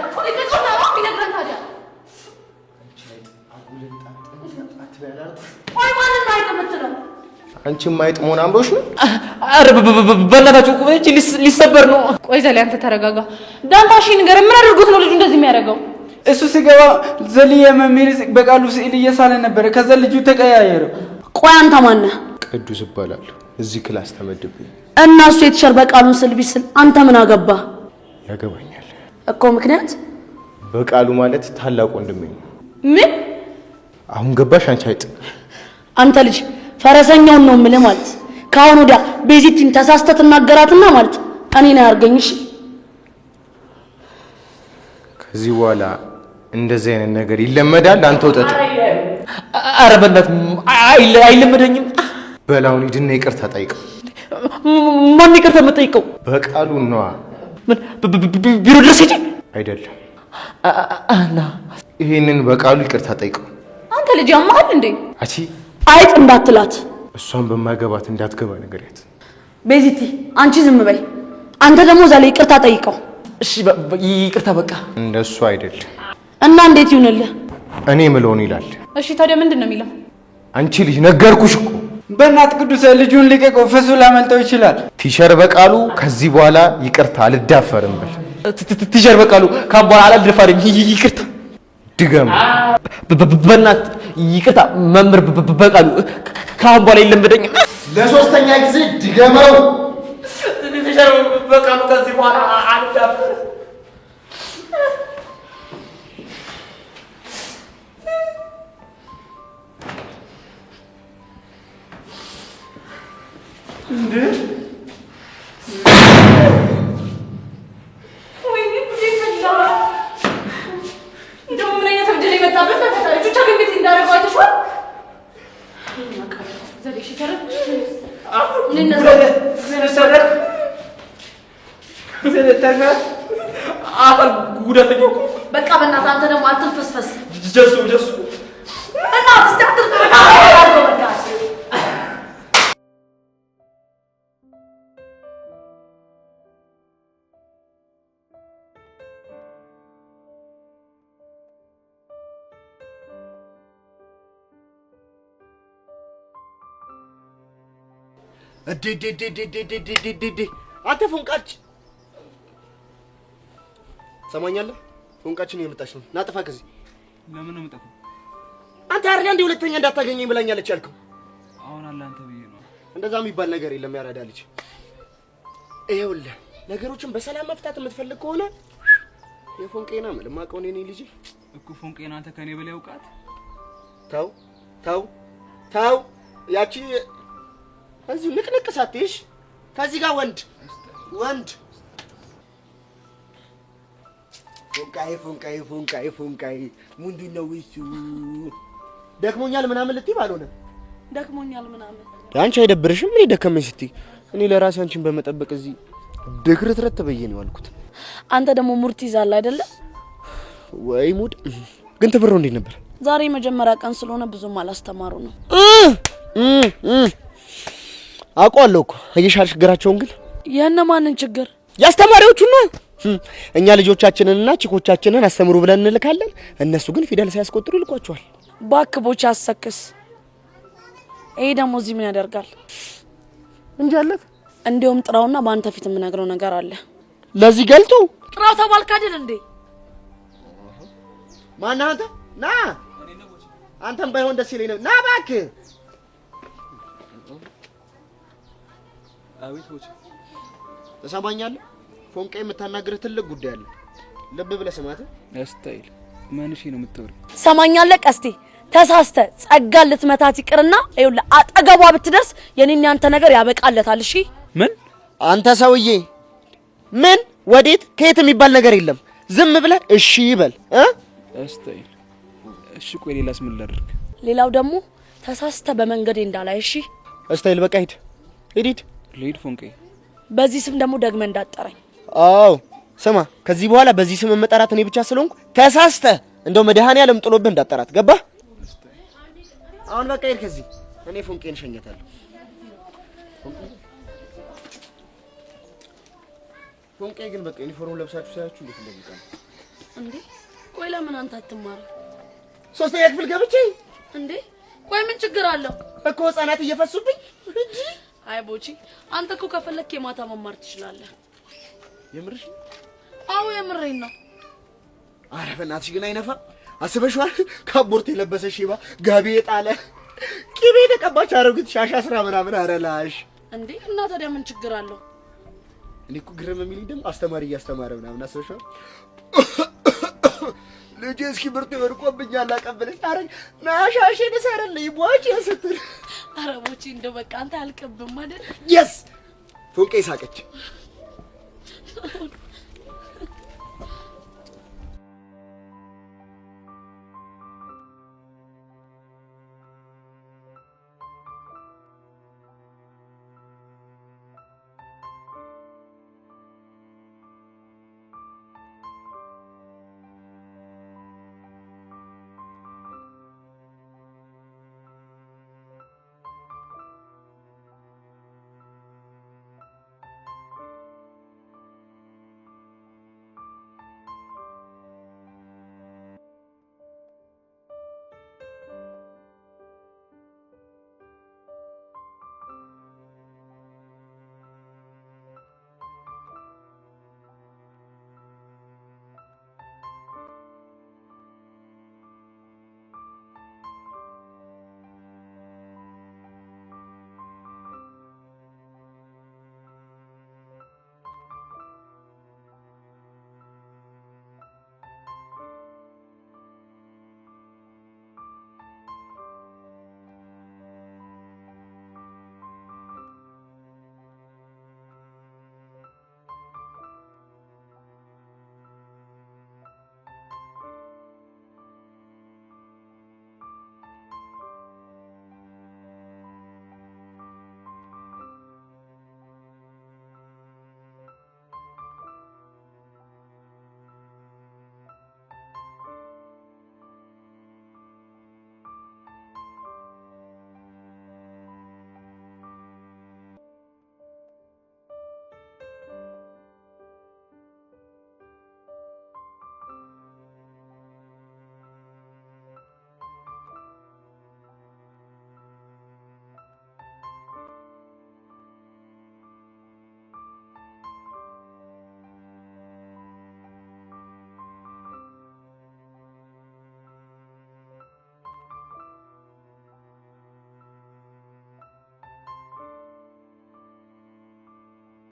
ቢነግረን ታዲያ ቆይ ማንን ነው አይተምትለው? አንቺም ማይጥ መሆን አምሮሽ ነው? አረ በእናታችሁ እቺ ሊሰበር ነው። ቆይ ዘላ አንተ ተረጋጋ። ዳንታሺ ነገር ምን አድርጎት ነው ልጁ እንደዚህ የሚያደርገው? እሱ ሲገባ ዘልዬ መምህር በቃሉ ስዕል እየሳለ ነበረ። ከዛ ልጁ ተቀያየረ። ቆይ አንተ ማን ነህ? ቅዱስ እባላለሁ። እዚህ ክላስ ተመድቤ እና እሱ የተሸር በቃሉን ስል ቢስል አንተ ምን አገባ? ያገባኛል እኮ ምክንያት በቃሉ ማለት ታላቅ ወንድሜ ነው። ምን አሁን ገባሽ? አንቺ አይጥ አንተ ልጅ ፈረሰኛውን ነው የምልህ ማለት ካሁን ወዲያ ቤዚቲን ተሳስተህ ትናገራትና ማለት እኔ ነው ያርገኝሽ። ከዚህ በኋላ እንደዚህ አይነት ነገር ይለመዳል። አንተ ወጣት አረ በእናትህ አይለመደኝም። በላውን ሂድና ይቅርታ ጠይቀው። ማን ይቅርታ የምጠይቀው? በቃሉ ነዋ። ምን ቢሮ ድረስ ሂጂ? አይደለም አና ይሄንን በቃሉ ይቅርታ ጠይቀው። አንተ ልጅ ያማሃል እንዴ? አቺ አይጥ እንዳትላት። እሷን በማገባት እንዳትገባ ነገርያት። ቤዚቲ አንቺ ዝም በይ። አንተ ደግሞ ዛሬ ይቅርታ ጠይቀው። እሺ ይቅርታ በቃ። እንደሱ አይደለም። እና እንዴት ይሁንልህ? እኔ ምለውን ይላል። እሺ ታዲያ ምንድን ነው የሚለው? አንቺ ልጅ ነገርኩሽ እኮ። በእናት ቅዱስ ልጁን ልቀቀው፣ ፈሱ ላመልጠው ይችላል። ቲቸር በቃሉ ከዚህ በኋላ ይቅርታ አልዳፈርም በል። ቲቸር በቃሉ ካም በኋላ አልደፋርም። ይቅርታ ድገም። በእናት ይቅርታ መምህር በቃሉ ካም በኋላ ይለምደኝ። ለሶስተኛ ጊዜ ድገመው። ቲቸር በቃሉ ከዚህ በኋላ አልዳፈርም። እንዴ ወይኔ ጉዴ ፈላ። እንደው ምን አይነት ወንጀል የመጣበት ተፈታዩ ብቻ ግን ቤት እንዳደረገው አይተሽዋል? ዘዴሽ ተረፍ አካል ጉዳተኛው በቃ በእናትህ አንተ ደግሞ አትልፈስፈስ። ጀሱ እና እስቲ አትልፈስፈስ። አንተ ፎንቃች ሰማኛለህ? ፎንቃችን እየመጣች ነው። ና ጥፋ ከዚህ። ለምን ነው የምጠፋው? አንተ አይደል እንደ ሁለተኛ እንዳታገኘኝ ብላኛለች ያልከው? አሁን አለ አንተ ብዬ ነው። እንደዛ የሚባል ነገር የለም። ያራዳ ልጅ ይኸውልህ፣ ነገሮችን በሰላም መፍታት የምትፈልግ ከሆነ የፎንቄና መልማቀው እኔ ልጅ እኮ ፎንቄና አንተ ከኔ በላይ ያውቃት። ተው ያቺ እዚህ ንቅንቅ ሳትይሽ ከዚህ ጋር ወንድ ፎንቃይ ምንድን ነው እሱ? ደክሞኛል ምናምን ልትይ ባልሆነ ደክሞኛል ምናምን አንቺ አይደብርሽም? እኔ ደከመኝ ስትይ እኔ ለራሴ አንቺን በመጠበቅ እዚህ ድክርትረት ብዬ ነው ያልኩት። አንተ ደግሞ ሙርት ይዛል አይደለ? ወይ ሙድ ግን ትብሮ እንዴት ነበር? ዛሬ መጀመሪያ ቀን ስለሆነ ብዙም አላስተማሩ ነው። አውቀዋለሁ እኮ አየሻል። ችግራቸውን ግን የእነማንን ችግር? ያስተማሪዎቹን ነው። እኛ ልጆቻችንንና ቺኮቻችንን አስተምሩ ብለን እንልካለን። እነሱ ግን ፊደል ሳያስቆጥሩ ይልኳቸዋል። ባክቦች አሰክስ። ይሄ ደግሞ እዚህ ምን ያደርጋል? እንጃለት። እንዲያውም ጥራውና በአንተ ፊት የምነግረው ነገር አለ። ለዚህ ገልጡ ጥራው ተባልክ አይደል እንዴ? ማን አንተ? ና አንተም ባይሆን ደስ ይለኝ ነው። ና እባክህ። አቤት ወጭ ተሰማኛለህ? ፎንቄ የምታናግርህ ትልቅ ጉዳይ አለ። ልብ ብለህ ስማት። ስታይል ማንሽ ነው የምትወሪ? ሰማኛለህ? ቀስቴ ተሳስተ ጸጋ ልትመታት ይቅርና ይኸውልህ አጠገቧ ብትደርስ የኔና አንተ ነገር ያበቃለታል። እሺ? ምን አንተ ሰውዬ፣ ምን ወዴት ከየት የሚባል ነገር የለም። ዝም ብለህ እሺ ይበል። ስታይል እሺ። ቆይ ሌላስ ምን ላድርግ? ሌላው ደግሞ ተሳስተ በመንገዴ እንዳላይ እሺ እስታይል በቃ ሂድ ሂድ ልሂድ ፎንቄ በዚህ ስም ደግሞ ደግመ እንዳጠረኝ አዎ ስማ ከዚህ በኋላ በዚህ ስም መጠራት እኔ ብቻ ስለሆንኩ ተሳስተ እንደው መድኃኔዓለም ጥሎብህ እንዳጠራት ገባ አሁን በቃ ሂድ ከዚህ እኔ ፎንቄን ሸኘታለሁ ፎንቄ ግን በቃ ዩኒፎርም ለብሳችሁ ሳያችሁ እንዴት እንደሚቀር እንዴ ቆይ ለምን አንተ አትማር ሶስተኛ ክፍል ገብቼ እንዴ ቆይ ምን ችግር አለው እኮ ህፃናት እየፈሱብኝ እንጂ አይ ቦቺ አንተ እኮ ከፈለክ የማታ መማር ትችላለህ የምርሽ አዎ የምሬን ነው አረ በእናትሽ ግን አይነፋ አስበሽዋል ካቦርት የለበሰ ሺባ ጋቢ የጣለ ቂቤ የተቀባች አሮጊት ሻሻ ስራ ምናምን አረላሽ እንዴ እና ታዲያ ምን ችግር አለው እኔ እኮ ግርም የሚልኝ ደግሞ አስተማሪ እያስተማረ ምናምን አስበሽዋል ልጅ እስኪ ብርቱ ወርቆብኛል አቀበለች አረ ናሻሽን ሰረልኝ ቦቼ ስትል አረ ቦቼ እንደው በቃ አንተ አልቀብም አይደል የስ ፎንቄ ሳቀች